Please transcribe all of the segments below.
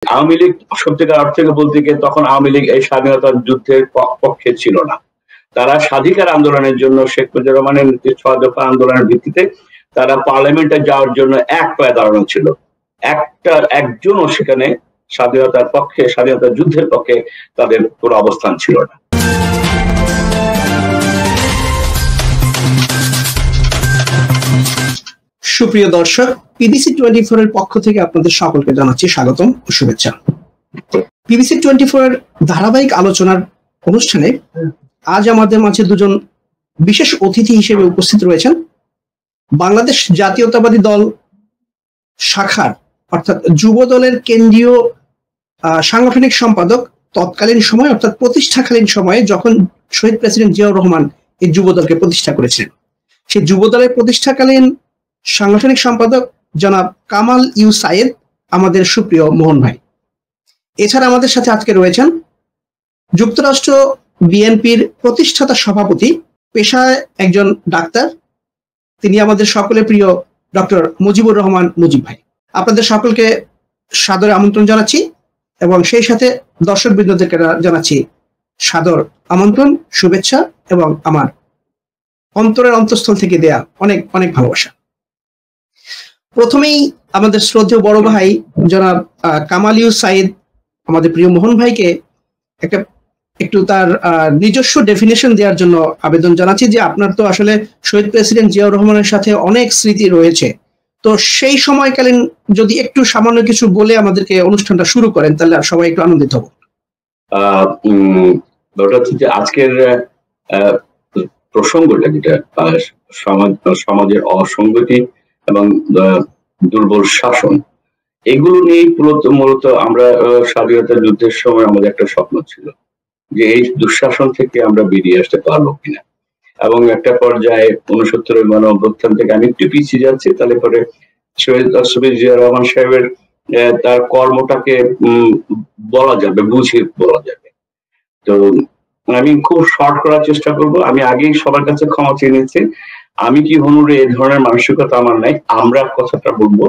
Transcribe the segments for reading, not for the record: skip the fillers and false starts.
আওয়ামী লীগ সত্যিকার অর্থে বলতে গিয়ে তখন আওয়ামী লীগ এই স্বাধীনতার যুদ্ধের পক্ষে ছিল না। তারা স্বাধিকার আন্দোলনের জন্য শেখ মুজিবুর রহমানের ৬ দফা আন্দোলনের ভিত্তিতে তারা পার্লামেন্টে যাওয়ার জন্য এক পায়ে দাঁড়ানো ছিল। একজনও সেখানে স্বাধীনতার পক্ষে, স্বাধীনতার যুদ্ধের পক্ষে তাদের কোনো অবস্থান ছিল না। সুপ্রিয় দর্শক, পিবিসি 24 এর পক্ষ থেকে আপনাদের সকলকে জানাচ্ছি স্বাগতম ও শুভেচ্ছা। পিবিসি 24 এর ধারাবাহিক আলোচনার অনুষ্ঠানে আজ আমাদের মাঝে দুজন বিশেষ অতিথি হিসেবে উপস্থিত রয়েছেন। বাংলাদেশ জাতীয়তাবাদী দল শাখার অর্থাৎ যুব দলের কেন্দ্রীয় সাংগঠনিক সম্পাদক তৎকালীন সময় অর্থাৎ প্রতিষ্ঠাকালীন সময়ে যখন শহীদ প্রেসিডেন্ট জিয়াউর রহমান এই যুব দলকে প্রতিষ্ঠা করেছিলেন, সেই যুব দলের প্রতিষ্ঠাকালীন সাংগঠনিক সম্পাদক জনাব কামাল ইউ সায়েদ, আমাদের সুপ্রিয় মোহন ভাই। এছাড়া আমাদের সাথে আজকে রয়েছেন যুক্তরাষ্ট্র বিএনপির প্রতিষ্ঠাতা সভাপতি, পেশায় একজন ডাক্তার, তিনি আমাদের সকলের প্রিয় ডক্টর মুজিবুর রহমান মুজিব ভাই। আপনাদের সকলকে সাদরে আমন্ত্রণ জানাচ্ছি এবং সেই সাথে দর্শক বৃন্দদেরকে জানাচ্ছি সাদর আমন্ত্রণ, শুভেচ্ছা এবং আমার অন্তরের অন্তঃস্থল থেকে দেয়া অনেক অনেক ভালোবাসা। প্রথমেই আমাদের শ্রদ্ধেয় বড় ভাই জনাব কামাল ইউ সাইদ, আমাদের প্রিয় মোহন ভাইকে একটু তার নিজস্ব ডেফিনেশন দেওয়ার জন্য আবেদন জানাচ্ছি যে আপনার তো আসলে শহীদ প্রেসিডেন্ট জিয়াউর রহমানের সাথে অনেক স্মৃতি রয়েছে, তো সেই সময়কালীন যদি একটু সামান্য কিছু বলে আমাদেরকে অনুষ্ঠানটা শুরু করেন তাহলে সবাই একটু আনন্দিত হব। আজকের প্রসঙ্গটা যেটা সমাজের অসঙ্গতি এবং দুর্বল শাসন, এগুলো নিয়ে মূলত আমরা স্বাধীনতা যুদ্ধের সময় আমাদের একটা স্বপ্ন ছিল যে এই দুঃশাসন থেকে আমরা বেরিয়ে আসতে পারবো কিনা। এবং একটা পর্যায়ে ৬৯-এর গণঅভ্যুত্থান থেকে আমি একটু পিছিয়ে যাচ্ছি, তাহলে পরে শহীদ জিয়াউর রহমান সাহেবের তার কর্মটাকে বলা যাবে, বুঝিয়ে বলা যাবে। তো আমি খুব শর্ট করার চেষ্টা করব। আমি আগেই সবার কাছে ক্ষমা চেয়ে নিচ্ছি, আমি কি হনুরে এই ধরনের মানসিকতা আমার নাই, আমরা কথাটা বলবো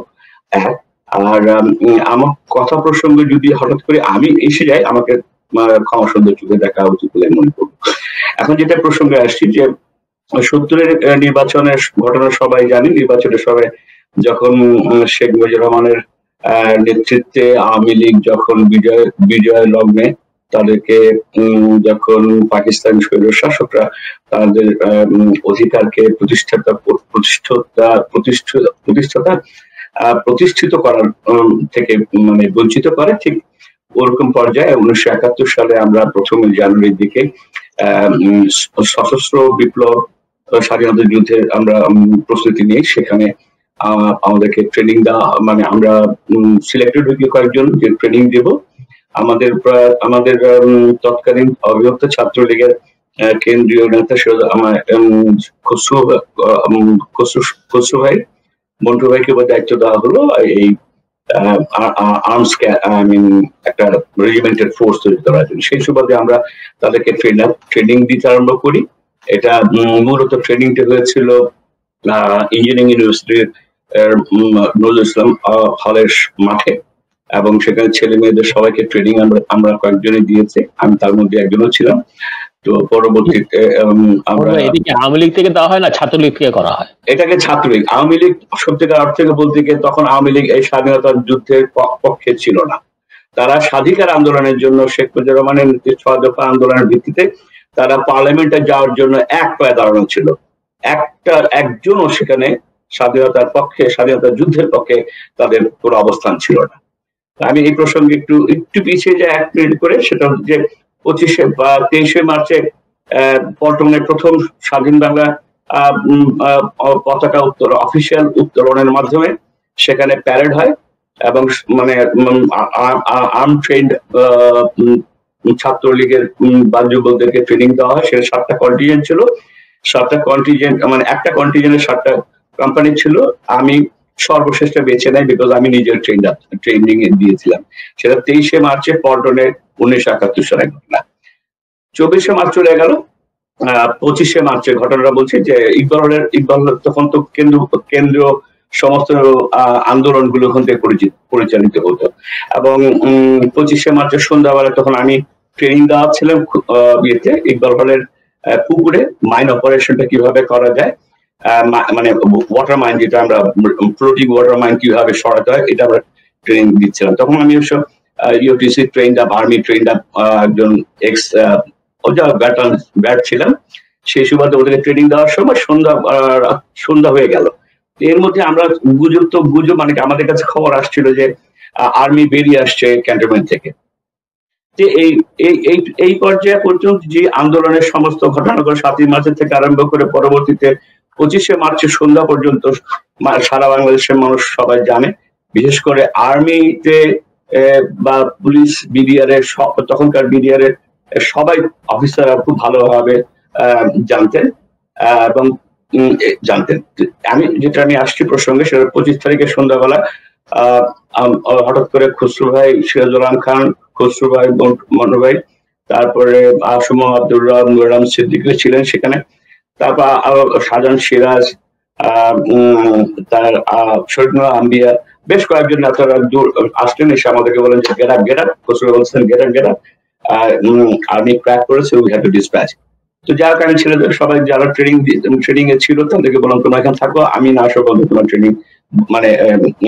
এক। আর আমার কথা প্রসঙ্গে যদি হঠাৎ করে আমি এসে যাই, আমাকে ক্ষমা সুন্দর চোখে দেখা উচিত বলে মনে করবো। এখন যেটা প্রসঙ্গে আসছি যে ৭০-এর নির্বাচনের ঘটনা সবাই জানি। নির্বাচনের সময় যখন শেখ মুজিবুর রহমানের নেতৃত্বে আওয়ামী লীগ যখন বিজয় লগ্নে তাদেরকে যখন পাকিস্তান স্বৈর শাসকরা তাদের অধিকারকে প্রতিষ্ঠিত করার থেকে মানে বঞ্চিত করে, ঠিক ওরকম পর্যায়ে ১৯৭১ সালে আমরা ১ জানুয়ারির দিকে সশস্ত্র বিপ্লব স্বাধীনতা যুদ্ধের আমরা প্রস্তুতি নিয়ে সেখানে আমাদেরকে ট্রেনিং দেওয়া, মানে আমরা সিলেক্টেড হয়ে কয়েকজন যে ট্রেনিং দেব। আমাদের তৎকালীন অবিভক্ত ছাত্রলীগের কেন্দ্রীয় নেতা খসরু ভাই, মন্টু ভাইকে দায়িত্ব দেওয়া হলো এই আর্মস একটা রেজিমেন্টের ফোর্স তৈরি করার জন্য। সেই সুবাদে আমরা তাদেরকে ট্রেনিং দিতে আরম্ভ করি। এটা মূলত ট্রেনিংটা হয়েছিল ইঞ্জিনিয়ারিং ইউনিভার্সিটির নজরুল ইসলাম হলের মাঠে, এবং সেখানে ছেলে মেয়েদের সবাইকে ট্রেনিং আমরা কয়েকজনই দিয়েছি, আমি তার মধ্যে একজনও ছিলাম। তো পরবর্তীতে আমরা আওয়ামী লীগ থেকে দেওয়া হয় না, ছাত্রলীগ থেকে করা হয় এটাকে। ছাত্রলীগ, আওয়ামী লীগ সত্যিকার অর্থে বলতে গিয়ে তখন আওয়ামী লীগ এই স্বাধীনতার যুদ্ধের পক্ষে ছিল না। তারা স্বাধিকার আন্দোলনের জন্য শেখ মুজিবুর রহমানের ৬ দফা আন্দোলনের ভিত্তিতে তারা পার্লামেন্টে যাওয়ার জন্য এক পায়ে দাঁড়ানো ছিল। একজনও সেখানে স্বাধীনতার পক্ষে, স্বাধীনতার যুদ্ধের পক্ষে তাদের কোনো অবস্থান ছিল না। আমি এই প্রসঙ্গে একটু পিছিয়ে যাই ১ মিনিট করে। সেটা হচ্ছে যে ২৩শে মার্চে পল্টনের প্রথম স্বাধীন বাংলা পতাকা অফিসিয়াল উত্তোলনের মাধ্যমে সেখানে প্যারেড হয় এবং মানে আর্ম ট্রেন্ড ছাত্রলীগের যুবকদেরকে ট্রেনিং দেওয়া হয়। সেটা ৭টা কন্টিজেন্ট ছিল। ৭টা কন্টিজেন্ট মানে একটা কন্টিজেন্টের ৭টা কোম্পানি ছিল। আমি সর্বশেষটা বেছে নেয় বিকজ আমি নিজের ট্রেনিং দিয়েছিলাম। সেটা ২৩শে মার্চে পল্টনে ১৯৭১ সালের ঘটনা। ২৪শে মার্চ চলে গেল, ২৫শে মার্চের ঘটনাটা বলছি যে ইকবাল তখন তো কেন্দ্রীয় সমস্ত আন্দোলনগুলো ওখান থেকে পরিচালিত হতো। এবং 25শে মার্চের সন্ধ্যাবেলা তখন আমি ট্রেনিং দেওয়া ছিলাম ইয়েতে ইকবাল হলের পুকুরে মাইন অপারেশনটা কিভাবে করা যায়, মানে ওয়াটার মাইন যেটা আমরা ফ্লোটিং ওয়াটার মাইন কিভাবে সরাতে হয় এটা আমরা ট্রেনিং দিচ্ছিলাম। তখন আমি অবশ্য UTC trend up, army trend up একজন এক্স ব্যাট ছিলাম। সেই সুবাদে ওদেরকে ট্রেনিং দেওয়ার সময় সন্ধ্যা হয়ে গেল। এর মধ্যে আমরা গুজব মানে আমাদের কাছে খবর আসছিল যে আর্মি বেরিয়ে আসছে ক্যান্টনমেন্ট থেকে। এই পর্যায়ে পর্যন্ত যে আন্দোলনের সমস্ত ঘটনাগুলো 7ই মার্চের থেকে আরম্ভ করে পরবর্তীতে 25শে মার্চের সন্ধ্যা পর্যন্ত সারা বাংলাদেশের মানুষ সবাই জানে। বিশেষ করে আর্মিতে বা পুলিশ বিডিআর এর তখনকার বিডিআর এর সবাই অফিসাররা খুব ভালোভাবে জানতেন এবং আমি আসছি প্রসঙ্গে, সেটা 25 তারিখের সন্ধ্যাবেলা হঠাৎ করে খসরু ভাই, সিরাজুল আলম খান, খসরু ভাই, মনু ভাই, তারপরে আসম আব্দুর রহমান সিদ্দিক ছিলেন সেখানে, তারপর শাহজাহান সিরাজ, তার শরীফুল আম্বিয়া, বেশ কয়েকজন নেতারা আসলেন, এসে আমাদেরকে বলেন যে গেট আপ, খসরু বলছেন গেট আপ, আর্মি ক্র্যাক করেছে, উই হ্যাভ টু ডিসপ্যাচ। তো যার কারণে ছেলেদের সবাই যারা ট্রেনিং এ ছিল তাদেরকে বললাম তোমরা এখানে থাকো, আমি না আসা পর্যন্ত তোমার ট্রেনিং মানে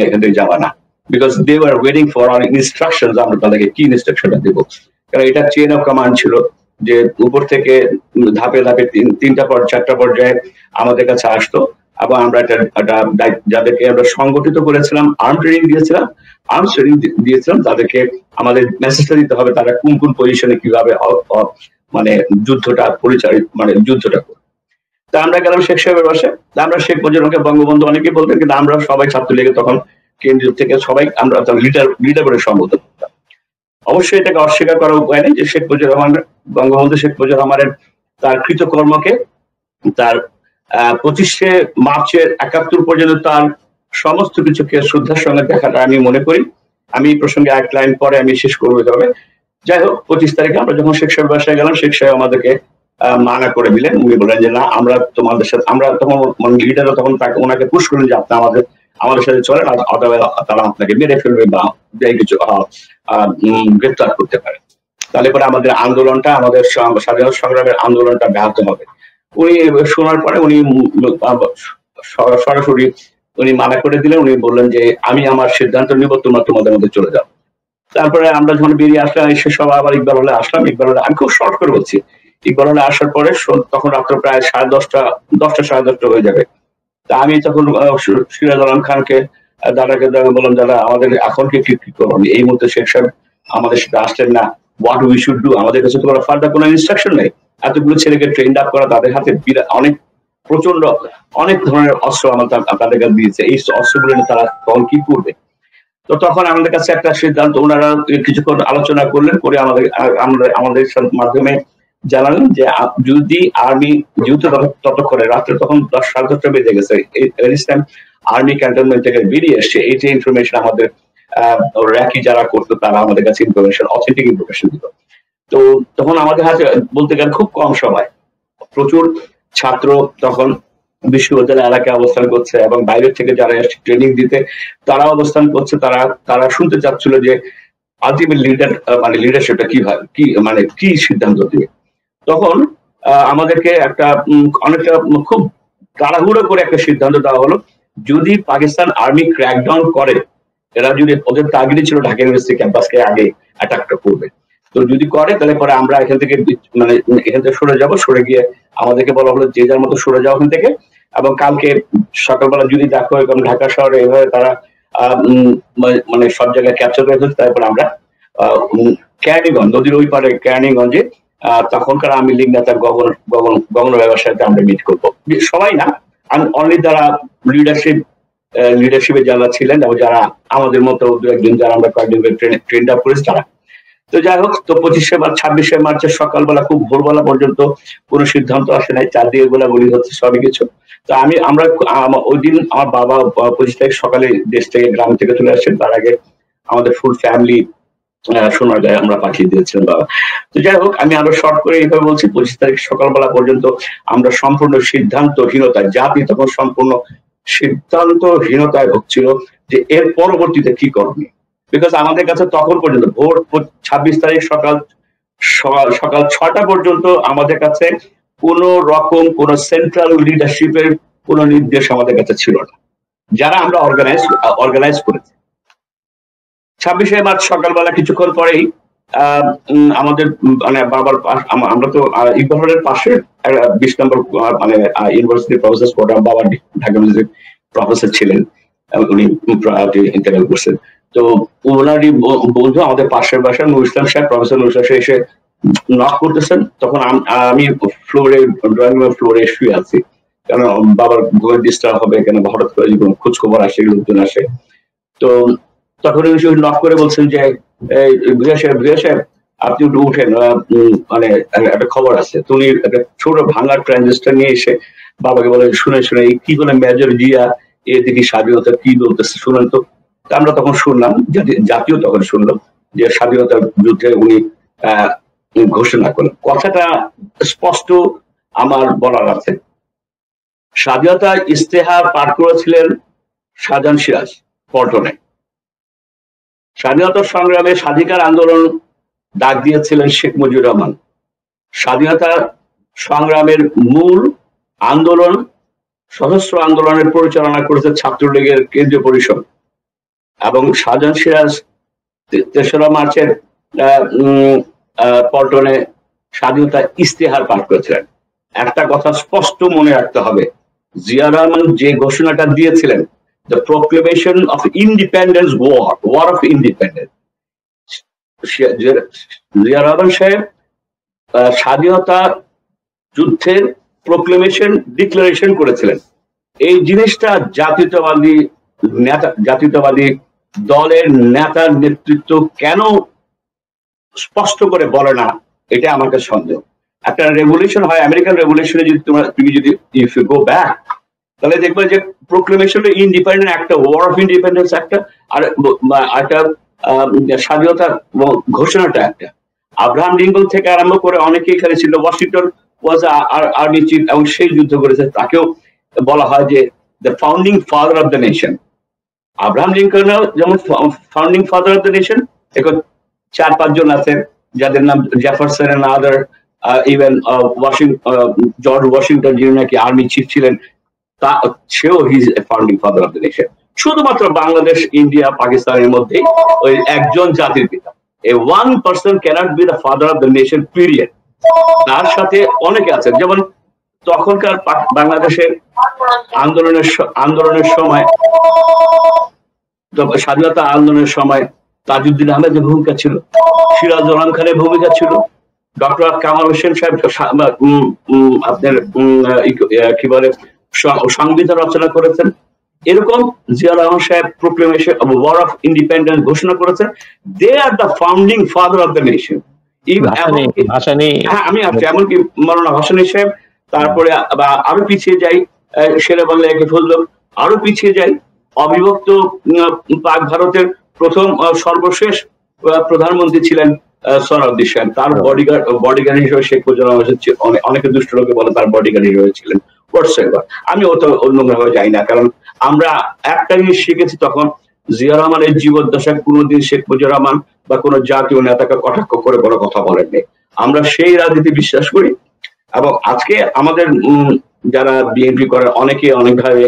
এখান থেকে যাবা না, because they were waiting for our instructions, আমরা তাদেরকে কি ইনস্ট্রাকশনটা দেবো। কারণ এটা চেইন অফ কমান্ড ছিল, যে উপর থেকে ধাপে ধাপে 4টা পর্যায়ে আমাদের কাছে আসতো, এবং আমরা যাদেরকে আমরা সংগঠিত করেছিলাম, আর্ম ট্রেনিং দিয়েছিলাম, তাদেরকে আমাদের মেসেজটা দিতে হবে তারা কোন কোন পজিশনে কিভাবে মানে যুদ্ধটা করবে। তা আমরা গেলাম শেখ সাহেবের বাসে। আমরা শেখ মুজিবুরকে বঙ্গবন্ধু অনেকে বলতেন, কিন্তু আমরা সবাই ছাত্রলীগে তখন কেন্দ্রীয় থেকে সবাই আমরা লিডার করে সম্বোধন করতাম। অবশ্যই এটাকে অস্বীকার করার উপায় নেই যে বঙ্গবন্ধু শেখ মুজিবুর রহমানের তার কৃতকর্মকে, তার 25শে মার্চের 71 পর্যন্ত তার সমস্ত কিছুকে শ্রদ্ধার সঙ্গে দেখাটা আমি মনে করি। আমি এই প্রসঙ্গে এক লাইন পরে আমি শেষ করবো। তবে যাই হোক, 25 তারিখে আমরা যখন শেখ সাহেব বাসায় গেলাম, শেখ সাহেব আমাদেরকে মানা করে দিলেন। উনি বললেন যে না, আমরা তোমাদের সাথে, আমরা তখন লিডাররা তখন ওনাকে পুশ করলেন যে আপনি আমাদের সাথে চলেন, অথবা তারা আপনাকে মেরে ফেলবে বা কিছু গ্রেফতার করতে পারে, তাহলে পরে আমাদের আন্দোলনটা, আমাদের স্বাধীনতা সংগ্রামের আন্দোলনটা ব্যাহত হবে। উনি শোনার পরে উনি সরাসরি উনি মানা করে দিলেন। উনি বললেন যে আমি আমার সিদ্ধান্ত নিব, তোমরা তোমাদের মধ্যে চলে যাও। তারপরে আমরা যখন বেরিয়ে আসলাম, এসে সব আবার ইকবাল হলে আসলাম। ইকবাল হলে আমি খুব শর্ট করে বলছি, ইকবাল হলে আসার পরে তখন রাত্র প্রায় 10:30 হয়ে যাবে। তা আমি তখন সিরাজ আলম খানকে দাদাকে বললাম, দাদা আমাদের এখন কি করবো, এই মুহূর্তে শেখ সাহেব আমাদের সাথে আসছেন না, হোয়াট উই শুড ডু, আমাদের কাছে তো ফার্দার কোনো ইনস্ট্রাকশন নেই। এতগুলো ছেলেকে ট্রেন আপ করা, তাদের হাতে অনেক ধরনের অস্ত্র তাদের কাছে দিয়েছে, এই অস্ত্রগুলো নিয়ে তারা তখন কি করবে। তো তখন আমাদের কাছে একটা সিদ্ধান্ত, ওনারা কিছুক্ষণ আলোচনা করলেন, করে আমাদের মাধ্যমে জানালেন যে যদি আর্মি, যেহেতু ততক্ষণে রাত্রে তখন 10-10:30 বেজে গেছে, আর্মি ক্যান্টনমেন্ট থেকে বেরিয়ে এসছে, এইটা ইনফরমেশন আমাদের র্যাকি যারা করতো তারা আমাদের কাছে অথেন্টিক ইনফরমেশন দিত। তো তখন আমাদের হাতে বলতে গেলে খুব কম সময়, প্রচুর ছাত্র তখন বিশ্ববিদ্যালয় এলাকায় অবস্থান করছে, এবং বাইরের থেকে যারা এসছে ট্রেনিং দিতে তারা অবস্থান করছে। তারা শুনতে চাচ্ছিল যে আলটিমেট লিডারশিপটা কি সিদ্ধান্ত দিবে। তখন আমাদেরকে অনেকটা খুব তাড়াহুড়ো করে একটা সিদ্ধান্ত দেওয়া হলো, যদি পাকিস্তান আর্মি ক্র্যাকডাউন করে, এরা যদি, ওদের টার্গেট ছিল ঢাকা ইউনিভার্সিটি ক্যাম্পাসকে আগে অ্যাটাকটা করবে, তো যদি করে তাহলে পরে আমরা এখান থেকে সরে যাব। সরে গিয়ে আমাদেরকে বলা হলো যে যার মতো সরে যাও ওখান থেকে, এবং কালকে সকালবেলা যদি দেখো এবং ঢাকা শহরে এভাবে তারা সব জায়গায় ক্যাপচার করে ফেলছে, তারপরে আমরা কেরানীগঞ্জ, নদীর ওই পারে কেরানীগঞ্জে তখনকার আওয়ামী লীগ নেতা গগন ব্যবসায়ীতে আমরা মিট করবো। সবাই না, অনলি যারা লিডারশিপে যারা ছিলেন এবং যারা আমাদের মতো দু একজন, যারা আমরা কয়েকজনকে ট্রেন আপ করেছি তারা। তো যাই হোক, তো 26শে মার্চের সকালবেলা খুব ভোরবেলা পর্যন্ত কোনো সিদ্ধান্ত আসে নাই, চারদিকে গোলাগুলি হচ্ছে সবই কিছু। তো আমরা ওই দিন আমার বাবা 25 তারিখ সকালে দেশ থেকে, গ্রাম থেকে চলে আসছেন। তার আগে আমাদের ফুল ফ্যামিলি সোনারগাঁয়ে আমরা পাঠিয়ে দিয়েছিলাম বাবা। তো যাই হোক, আমি আরো শর্ট করে এইভাবে বলছি, 25 তারিখ সকালবেলা পর্যন্ত আমরা সম্পূর্ণ সিদ্ধান্তহীনতা, জাতি তখন সম্পূর্ণ সিদ্ধান্তহীনতায় ভুগছিল যে এর পরবর্তীতে কি করবে। বিকজ আমাদের কাছে তখন পর্যন্ত ভোর 26 তারিখ সকাল 6টা পর্যন্ত আমাদের কাছে কোন রকম কোন সেন্ট্রাল লিডারশিপের কোন নির্দেশ আমাদের কাছে ছিল না, যারা আমরা অর্গানাইজ করেছি। 26শে মার্চ সকালবেলা কিছুক্ষণ পরেই আমাদের মানে বাবার আমরা তো ইকবাল হলের পাশে 20 নম্বর মানে ইউনিভার্সিটি প্রফেসর কোটাম, বাবা ঢাকা ইউনিভার্সিটির প্রফেসর ছিলেন, উনি ইন্টারভিউ করছেন। তো ওনারই বন্ধু আমাদের পাশের বাসায় নুর ইসলাম সাহেব, প্রফেসর নুর ইসলাম এসে নক করতেছেন। তখন আমি ফ্লোরে, ড্রয়িং রুমের ফ্লোরে শুয়ে আছি, কারণ বাবার ঘুমের ডিস্টার্ব হবে, কেন হঠাৎ করে খোঁজ খবর আসে, লোকজন আসে। তো তখন উনি নক করে বলছেন যে ভূয়া সাহেব আপনি একটু উঠেন, মানে একটা খবর আছে। তো উনি একটা ছোট ভাঙার ট্রানজিস্টার নিয়ে এসে বাবাকে বলে, শুনে কি বলে মেজর জিয়া এদিকে স্বাধীনতা কি বলতেছে শুনেন তো। আমরা তখন শুনলাম, জাতীয় তখন শুনলাম যে স্বাধীনতার যুদ্ধে উনি ঘোষণা করলেন। কথাটা স্পষ্ট আমার বলার আছে। স্বাধীনতা ইস্তেহার পাঠ করেছিলেন শাহজাহান সিরাজ পল্টনে। স্বাধীনতা সংগ্রামে স্বাধিকার আন্দোলন ডাক দিয়েছিলেন শেখ মুজিবুর রহমান। স্বাধীনতা সংগ্রামের মূল আন্দোলন, সশস্ত্র আন্দোলনের পরিচালনা করেছে ছাত্রলীগের কেন্দ্রীয় পরিষদ, এবং শাহজাহান সিরাজ 3রা মার্চের পল্টনে স্বাধীনতা ইস্তেহার পাঠ করেছিলেন। একটা কথা স্পষ্ট মনে রাখতে হবে, জিয়া রহমান যে ঘোষণাটা দিয়েছিলেন, the proclamation of independence war of independence, Zia Rahman সাহেব স্বাধীনতা যুদ্ধের প্রোক্লেমেশন ডিক্লারেশন করেছিলেন। এই জিনিসটা জাতীয়তাবাদী দলের নেতার নেতৃত্ব কেন স্পষ্ট করে বলে না, এটা আমার কাছে সন্দেহ। একটা রেভলিউশন হয়, আমেরিকান রেভলিউশনে যদি তুমি যদি ইফ ইউ গো ব্যাক, তাহলে দেখবে যে প্রোক্লেমেশন ইন্ডিপেন্ডেন্ট একটা, ওয়ার অফ ইন্ডিপেন্ডেন্স একটা, আর একটা স্বাধীনতা ঘোষণাটা একটা। আব্রাহাম লিঙ্কন থেকে আরম্ভ করে অনেকে এখানে ছিল। ওয়াশিংটন ওয়াজ আর্মি চিফ, এবং সেই যুদ্ধ করেছে, তাকেও বলা হয় যে the founding father of the nation. Abraham Lincoln যেমন founding father of the nation, এখন 4-5 জন আছেন যাদের নাম Jefferson and other, even George Washington যিনি নাকি আর্মি চিফ ছিলেন, সেও his founding father of the nation. শুধুমাত্র বাংলাদেশ, ইন্ডিয়া, পাকিস্তানের মধ্যে ওই একজন জাতির পিতা, a one person cannot be the father of the nation period। তার সাথে অনেকে আছেন, যেমন তখনকার বাংলাদেশের আন্দোলনের সময়, স্বাধীনতা আন্দোলনের সময় তাজউদ্দিন আহমেদের ভূমিকা ছিল, সিরাজ উল খানের ভূমিকা ছিল, ডক্টর কামাল হোসেন সাহেব আপনার কি বলে সংবিধান রচনা করেছেন। এরকম জিয়া রহমান সাহেব প্রোক্লেমেশন ওয়ার অফ ইন্ডিপেন্ডেন্স ঘোষণা করেছেন। They are the founding father of the nation. হ্যাঁ, আমি আছি, এমনকি মৌলানা ভাসানী সাহেব, তারপরে আরো পিছিয়ে যাই শেরে বাংলা একে ফজলুল, আরো পিছিয়ে যাই অবিভক্ত পাক ভারতের প্রথম সর্বশেষ প্রধানমন্ত্রী ছিলেন সোহরাওয়ার্দী সাহেব। তার বডিগার্ড হিসেবে শেখ মুজিবুর রহমান, অনেকে দুষ্ট লোকে বলে তার বডিগার্ড হিসেবে ছিলেন। আমি অত অন্যভাবে যাই না, কারণ আমরা একটা জিনিস শিখেছি তখন, জিয়া রহমানের জীবদ্দশায় কোনোদিন শেখ মুজিবুর রহমান বা কোনো জাতীয় নেতাকে কটাক্ষ করে কোনো কথা বলেননি। আমরা সেই রাজনীতি বিশ্বাস করি, এবং আজকে আমাদের যারা বিএনপি করেন অনেকে অনেকভাবে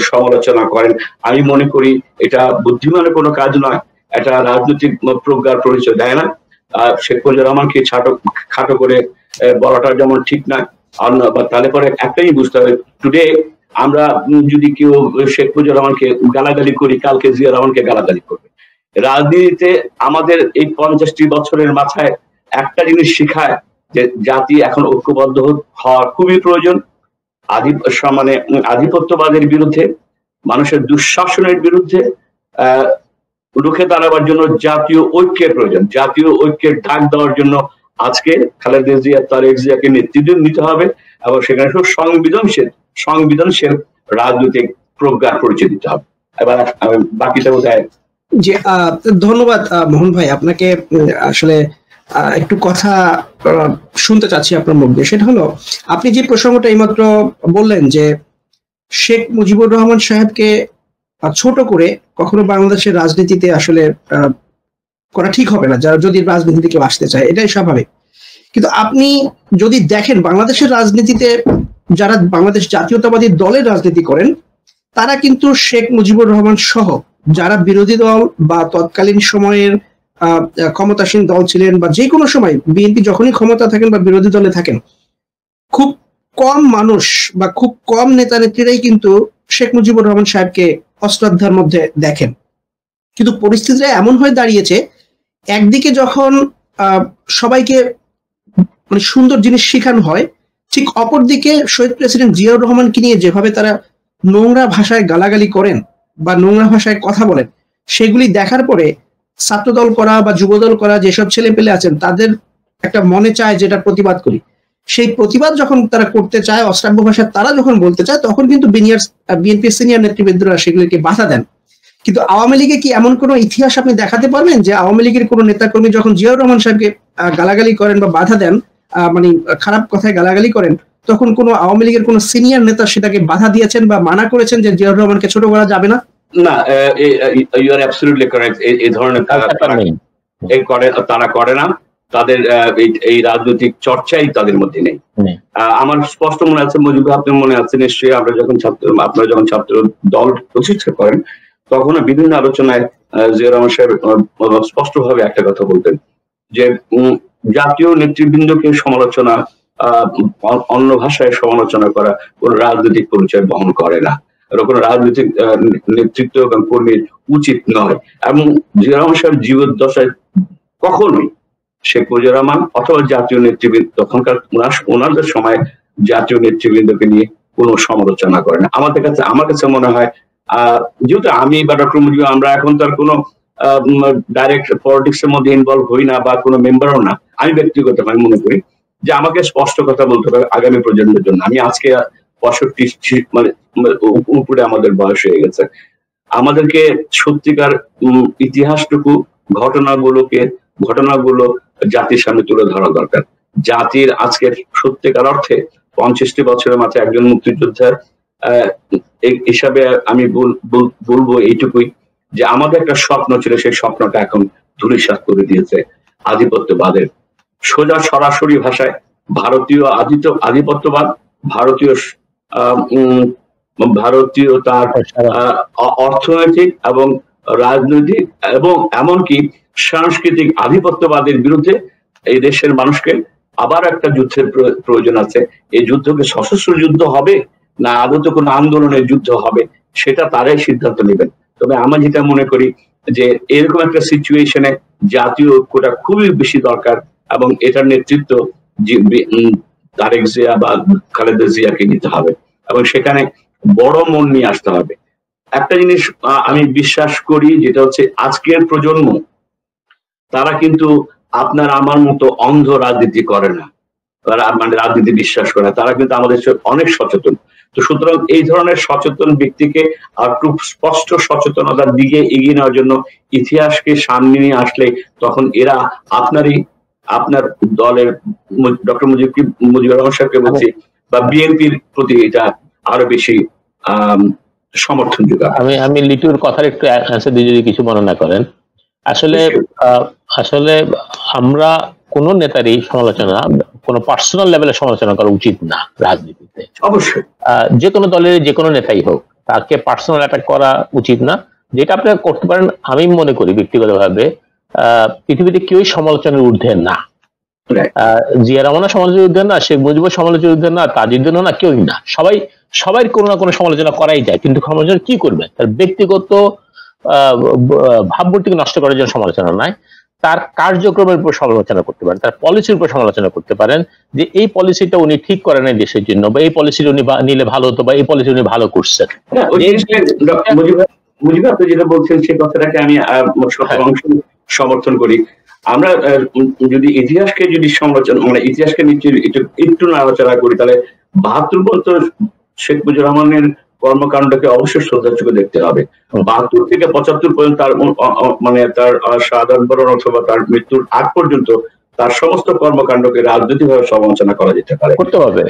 সমালোচনা করেন। আমি মনে করি এটা বুদ্ধিমানের কোনো কাজ নয়, এটা রাজনৈতিক প্রজ্ঞার পরিচয় দেয় না। শেখ মুজিবুর রহমানকে খাটো করে বলাটা যেমন ঠিক নয়, তাহলে পরে একটাই বুঝতে হবে, টুডে আমরা যদি কেউ শেখ মুজিবুর রহমানকে গালাগালি করি, কালকে জিয়া রহমানকে গালাগালি করবে। রাজনীতিতে আমাদের এই 50টি বছরের মাথায় একটা জিনিস শিখায় যে জাতি এখন ঐক্যবদ্ধ হওয়া খুবই প্রয়োজন। মানে আধিপত্যবাদের বিরুদ্ধে, মানুষের দুঃশাসনের বিরুদ্ধে রুখে দাঁড়াবার জন্য জাতীয় ঐক্যের প্রয়োজন। জাতীয় ঐক্যের ডাক দেওয়ার জন্য আজকে খালেদা জিয়া, তারেক জিয়াকে নেতৃত্ব নিতে হবে, এবং সেখানে সংবিধানশীল রাজনৈতিক প্রজ্ঞার পরিচয় দিতে হবে। এবার বাকিটা বোধহয়। জি, ধন্যবাদ মোহন ভাই, আপনাকে আসলে একটু কথা শুনতে চাচ্ছি আপনার মুখ দিয়ে। সেটা হলো, আপনি যে প্রসঙ্গটা এইমাত্র বললেন যে শেখ মুজিবুর রহমান সাহেবকে ছোট করে কখনো বাংলাদেশের রাজনীতিতে আসলে করা ঠিক হবে না, যারা যদি রাজনীতি থেকে আসতে চায়, এটাই স্বাভাবিক। কিন্তু আপনি যদি দেখেন বাংলাদেশের রাজনীতিতে যারা বাংলাদেশ জাতীয়তাবাদী দলের রাজনীতি করেন, তারা কিন্তু শেখ মুজিবুর রহমান সহ যারা বিরোধী দল বা তৎকালীন সময়ের ক্ষমতাসীন দল ছিলেন, বা যে কোনো সময় বিএনপি যখনই ক্ষমতা থাকেন বা বিরোধী দলে থাকেন, খুব কম মানুষ বা খুব কম নেতা নেত্রীরাই কিন্তু শেখ মুজিবুর রহমান সাহেবকে অশ্রদ্ধার মধ্যে দেখেন। কিন্তু পরিস্থিতিটা এমন হয়ে দাঁড়িয়েছে, একদিকে যখন সবাইকে মানে সুন্দর জিনিস শেখানো হয়, ঠিক অপরদিকে শহীদ প্রেসিডেন্ট জিয়াউর রহমানকে নিয়ে যেভাবে তারা নোংরা ভাষায় গালাগালি করেন বা নোংরা ভাষায় কথা বলেন, সেগুলি দেখার পরে ছাত্রদল করা বা যুবদল করা যেসব ছেলে পেলে আছেন, তাদের একটা মনে চায় যেটা প্রতিবাদ করি। সেই প্রতিবাদ যখন তারা করতে চায়, অশ্রাব্য ভাষায় তারা যখন বলতে চায়, তখন কিন্তু বিএনপির সিনিয়র নেতৃবৃন্দরা সেগুলিকে বাধা দেন। কিন্তু আওয়ামী লীগে কি এমন কোনো ইতিহাস আপনি দেখাতে পারবেন যে আওয়ামী লীগের কোনো নেতাকর্মী যখন জিয়াউর রহমান সাহেবকে গালাগালি করেন বা বাধা দেন, মানে খারাপ কথায় গালাগালি করেন, তখন কোনো আওয়ামী লীগের কোনো সিনিয়র নেতা সেটাকে বাধা দিয়েছেন বা মানা করেছেন যে জিয়াউর রহমানকে ছোট করা যাবে না? না, ইউ আর অ্যাবসলিউটলি কারেক্ট। এই ধরনের তারা করে না, তাদের এই রাজনৈতিক চর্চাই তাদের মধ্যে নেই। আমার স্পষ্ট মনে আছে, মুজিব আপনার মনে আছে নিশ্চয়ই, আপনারা যখন ছাত্র দল প্রতিষ্ঠা করেন, তখন বিভিন্ন আলোচনায় জিয়াউর রহমান সাহেব স্পষ্টভাবে একটা কথা বলতেন যে জাতীয় নেতৃবৃন্দকে সমালোচনা, অন্য ভাষায় সমালোচনা করা কোন রাজনৈতিক পরিচয় বহন করে না, কোন রাজনৈতিক নেতৃত্ব এবং কর্মীর উচিত নয়। এবং জিয়াউর রহমান সাহেব জীবদ্দশায় কখনোই শেখ মুজিবুর রহমান অথবা জাতীয় নেতৃবৃন্দ, তখনকার ওনাদের সময় জাতীয় নেতৃবৃন্দকে নিয়ে কোনো সমালোচনা করে না। আমার কাছে মনে হয়, যেহেতু আমি বা ডক্টর মুজিব, আমরা এখন তার কোনো ডাইরেক্ট পলিটিক্স এর মধ্যে ইনভলভ হই না বা কোনো মেম্বারও না, আমি ব্যক্তিগতভাবে মনে করি যে আমাকে স্পষ্ট কথা বলতে হবে আগামী প্রজন্মের জন্য। আমি আজকে 65 মানে উপরে আমাদের বয়স হয়ে গেছে, আমাদেরকে সত্যিকার ইতিহাসটুকু, ঘটনাগুলো জাতির সামনে তুলে ধরা দরকার। জাতির আজকের সত্যিকার অর্থে 50টি বছরের মাথায় একজন মুক্তিযোদ্ধার হিসাবে আমি বলবো এইটুকুই, যে আমাদের একটা স্বপ্ন ছিল, সেই স্বপ্নটা এখন ধূলিসাৎ করে দিয়েছে আধিপত্যবাদের। সোজা সরাসরি ভাষায় ভারতীয় আধিপত্যবাদ, ভারতীয় তার অর্থনৈতিক এবং রাজনৈতিক এবং এমনকি সাংস্কৃতিক আধিপত্যবাদের বিরুদ্ধে এই দেশের মানুষকে আবার একটা যুদ্ধের প্রয়োজন আছে। এই যুদ্ধকে সশস্ত্র যুদ্ধ হবে না আদত কোনো আন্দোলনের যুদ্ধ হবে, সেটা তারাই সিদ্ধান্ত নেবেন। তবে আমি যেটা মনে করি যে এরকম একটা সিচুয়েশনে জাতীয় ঐক্যটা খুবই বেশি দরকার, এবং এটার নেতৃত্ব তারেক জিয়া বা খালেদা জিয়াকে নিতে হবে, এবং সেখানে বড় মন নিয়ে আসতে হবে। একটা জিনিস আমি বিশ্বাস করি, যেটা হচ্ছে আজকের প্রজন্ম, তারা কিন্তু আপনার আমার মতো অন্ধ রাজনীতি করে না, তারা মানে রাজনীতি বিশ্বাস করে না, তারা কিন্তু আমাদের অনেক সচেতন। তো সুতরাং এই ধরনের সচেতন ব্যক্তিকে আর খুব স্পষ্ট সচেতনতার দিকে এগিয়ে নেওয়ার জন্য ইতিহাসকে সামনে নিয়ে আসলে তখন এরা আপনার দলের ডক্টর মুজিবুর রহমান সাহেবকে বলছি বা বিএনপির প্রতি এটা আরো বেশি সমর্থন যোগাবে। আমি লিটুর কথার একটু অ্যান্সার দিয়ে যদি কিছু বর্ণনা করেন। আসলে আমরা কোন নেতারই সমালোচনা কোন পার্সোনাল লেভেলে সমালোচনা করা উচিত না রাজনীতিতে। অবশ্যই যে কোনো দলের যে কোনো নেতাই হোক, তাকে পার্সোনাল অ্যাটাক করা উচিত না। যেটা আপনারা করতে পারেন, আমি মনে করি ব্যক্তিগতভাবে, পৃথিবীতে কেউই সমালোচনার ঊর্ধ্বে না। জিয়া রহমানের সমালোচনার ঊর্ধ্বে না, শেখ মুজিবুর সমালোচনার ঊর্ধ্বে না, তাজউদ্দিন না, কেউই না। সবাই কোনো না কোনো সমালোচনা করাই যায়, কিন্তু সমালোচনা কি করবে? তার ব্যক্তিগত ভাবমূর্তিকে নষ্ট করার জন্য সমালোচনা নয়, তার কার্যক্রমের উপর সমালোচনা করতে পারেন, তার পলিসির উপর সমালোচনা করতে পারেন, যে এই পলিসিটা উনি ঠিক করেন এই দেশের জন্য, বা এই পলিসিটা উনি নিলে ভালো হতো, বা এই পলিসি উনি ভালো করছেন। মুজিব আপনি যেটা বলছেন সেই কথাটাকে আমি সমর্থন করি। আমরা যদি ইতিহাসকে সমালোচনা, মানে ইতিহাসকে একটু আলোচনা করি, তাহলে 72 পর্যন্ত শেখ মুজিবুর রহমানের কর্মকাণ্ডকে অবশ্যই শ্রদ্ধার চোখে দেখতে হবে। 72 থেকে 75 পর্যন্ত তার মানে তার শাহাদাত বরণ অথবা তার মৃত্যুর আগ পর্যন্ত তার সমস্ত কর্মকাণ্ডকে রাজনৈতিকভাবে সমালোচনা করা যেতে পারে, করতে হবে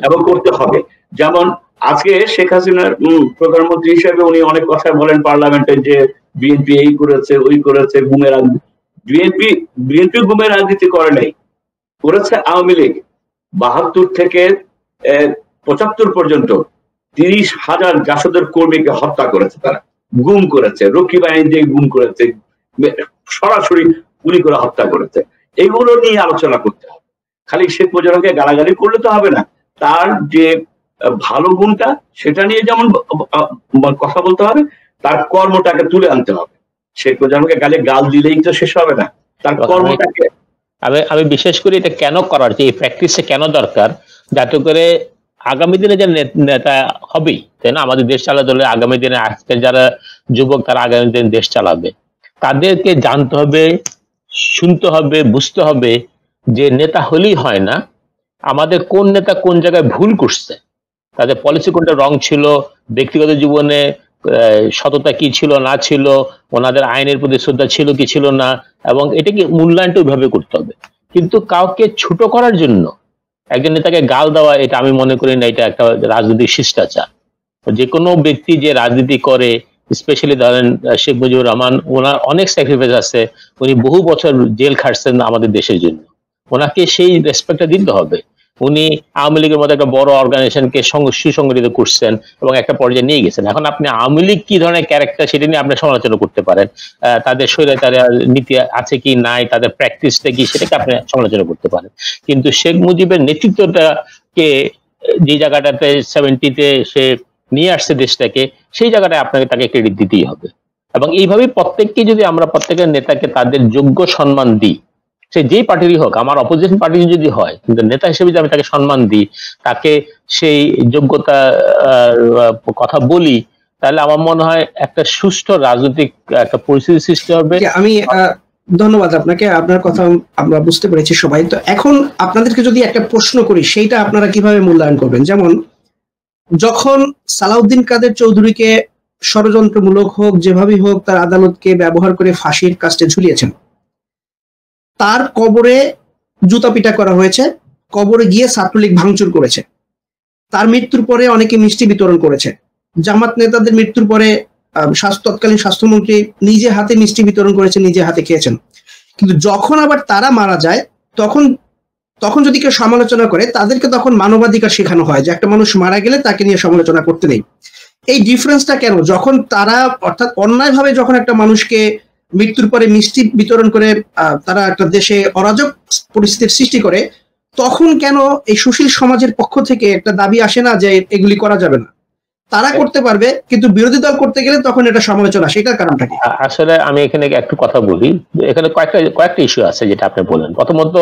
এবং করতে হবে। যেমন আজকে শেখ হাসিনার প্রধানমন্ত্রী হিসেবে উনি অনেক কথা বলেন পার্লামেন্টে যে বিএনপি এই করেছে ওই করেছে, গুমের বিএনপি গুমের রাজনীতি করে নাই, করেছে আওয়ামী লীগ। ৭২ থেকে ৭৫ পর্যন্ত ৩০,০০০ জাসদের কর্মীকে হত্যা করেছে, তারা গুম করেছে, রক্ষী বাহিনী দিয়ে গুম করেছে, সরাসরি গুলি করে হত্যা করেছে। এগুলো নিয়ে আলোচনা করতে হবে। খালি শেখ মুজিবকে গালাগালি করলে তো হবে না, তার যে ভালো গুণটা সেটা নিয়ে যেমন কথা বলতে হবে, তার কর্মটাকে তুলে আনতে হবে। শেখ মুজিবকে গাল দিলেই তো শেষ হবে না, তার কর্মটাকে। আমি বিশেষ করে এটা কেন করার, যে এই প্র্যাকটিসে কেন দরকার, যাতে করে আগামী দিনে যে নেতা হবেই, তাই না, আমাদের দেশ চালাতে হলে আগামী দিনে আজকে যারা যুবক তারা আগামী দিনে দেশ চালাবে, তাদেরকে জানতে হবে, শুনতে হবে, বুঝতে হবে যে নেতা হলেই হয় না, আমাদের কোন নেতা কোন জায়গায় ভুল করছে, তাদের পলিসি কোনটা রং ছিল, ব্যক্তিগত জীবনে সততা কি ছিল না ছিল, ওনাদের আইনের প্রতি শ্রদ্ধা ছিল কি ছিল না, এবং এটাকে মূল্যায়নটা ওইভাবে করতে হবে। কিন্তু কাউকে ছোট করার জন্য একজন নেতাকে গাল দেওয়া, এটা আমি মনে করি না এটা একটা রাজনৈতিক শিষ্টাচার। যে কোনো ব্যক্তি যে রাজনীতি করে, স্পেশালি ধরেন শেখ মুজিবুর রহমান, ওনার অনেক স্যাক্রিফাইস আছে, উনি বহু বছর জেল খাটছেন আমাদের দেশের জন্য, ওনাকে সেই রেসপেক্টটা দিতে হবে। উনি আওয়ামী লীগের মতো একটা বড় অর্গানাইজেশনকে সুসংগঠিত করছেন এবং একটা পর্যায়ে নিয়ে গেছেন। এখন আপনি আওয়ামী লীগ কি ধরনের ক্যারেক্টার সেটা নিয়ে আপনি সমালোচনা করতে পারেন, তাদের স্বৈরাচার নীতি আছে কি নাই, তাদের প্র্যাকটিসটা কি, সেটাকে আপনি সমালোচনা করতে পারেন। কিন্তু শেখ মুজিবের নেতৃত্বটাকে যে জায়গাটাতে 70-তে সে নিয়ে আসছে দেশটাকে, সেই জায়গাটায় আপনাকে তাকে ক্রেডিট দিতেই হবে। এবং এইভাবে প্রত্যেককে যদি আমরা প্রত্যেকের নেতাকে তাদের যোগ্য সম্মান দিই, সে যেই পার্টিরই হোক, আমার অপোজিশন পার্টি যদি হয়, কিন্তু নেতা হিসেবে যদি আমি তাকে সম্মান দিই, তাকে সেই যোগ্যতা কথা বলি, তাহলে আমার মনে হয় একটা সুষ্ঠু রাজনৈতিক একটা পরিস্থিতি সৃষ্টি হবে। আমি ধন্যবাদ আপনাকে, আপনার কথা আমরা বুঝতে পেরেছি সবাই। তো এখন আপনাদেরকে যদি একটা প্রশ্ন করি, সেইটা আপনারা কিভাবে মূল্যায়ন করবেন? যেমন যখন সালাউদ্দিন কাদের চৌধুরীকে ষড়যন্ত্রমূলক হোক যেভাবেই হোক তার আদালতকে ব্যবহার করে ফাঁসির কাস্টে ঝুলিয়েছেন, তার কবরে জুতা পিটা করা হয়েছে, কবরে গিয়ে ছাত্রলীগ ভাঙচুর করেছে, তার মৃত্যুর পরে অনেকে মিষ্টি বিতরণ করেছে, জামাত নেতাদের মৃত্যুর পরে তৎকালীন স্বাস্থ্যমন্ত্রী নিজে হাতে মিষ্টি বিতরণ করেছেন, নিজে হাতে খেয়েছেন। কিন্তু যখন আবার তারা মারা যায়, তখন যদি কেউ সমালোচনা করে, তাদেরকে তখন মানবাধিকার শেখানো হয় যে একটা মানুষ মারা গেলে তাকে নিয়ে সমালোচনা করতে নেই। এই ডিফারেন্সটা কেন? যখন তারা অর্থাৎ অন্যায়ভাবে যখন একটা মানুষকে মৃত্যুর পরে মিষ্টি বিতরণ করে তারা একটা দেশে অরাজক পরিস্থিতির সৃষ্টি করে, তখন কেন এই সুশীল সমাজের পক্ষ থেকে একটা দাবি আসে না যে এগুলি করা যাবে না? তারা করতে পারবে, কিন্তু বিরোধী দল করতে গেলে তখন এটা সমালোচনা। সেটার কারণটা কি? আসলে আমি এখানে একটু কথা বলি, এখানে কয়েকটা ইস্যু আছে যেটা আপনি বলেন। প্রথমত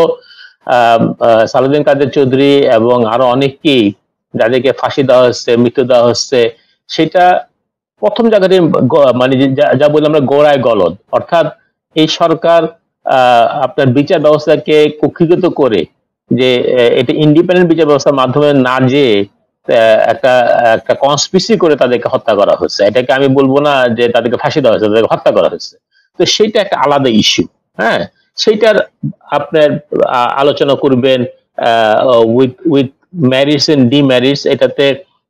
সালাউদ্দিন কাদের চৌধুরী এবং আরো অনেককেই যাদেরকে ফাঁসি দেওয়া হচ্ছে, মৃত্যু দেওয়া হচ্ছে, সেটা প্রথম জায়গাতে মানে যা বলি আমরা গোড়ায় গলদ, অর্থাৎ এই সরকার আপনার বিচার ব্যবস্থাকে কুক্ষিগত করে, যে এটা ইন্ডিপেন্ডেন্ট বিচার ব্যবস্থার মাধ্যমে না যে একটা কনস্পিরেসি করে তাদেরকে হত্যা করা হচ্ছে। এটাকে আমি বলবো না যে তাদেরকে ফাঁসি দেওয়া হয়েছে, তাদেরকে হত্যা করা হচ্ছে। তো সেইটা একটা আলাদা ইস্যু। হ্যাঁ, সেইটার আপনার আলোচনা করবেন উইথ ম্যারিটস এন্ড ডিম্যারিটস। এটাতে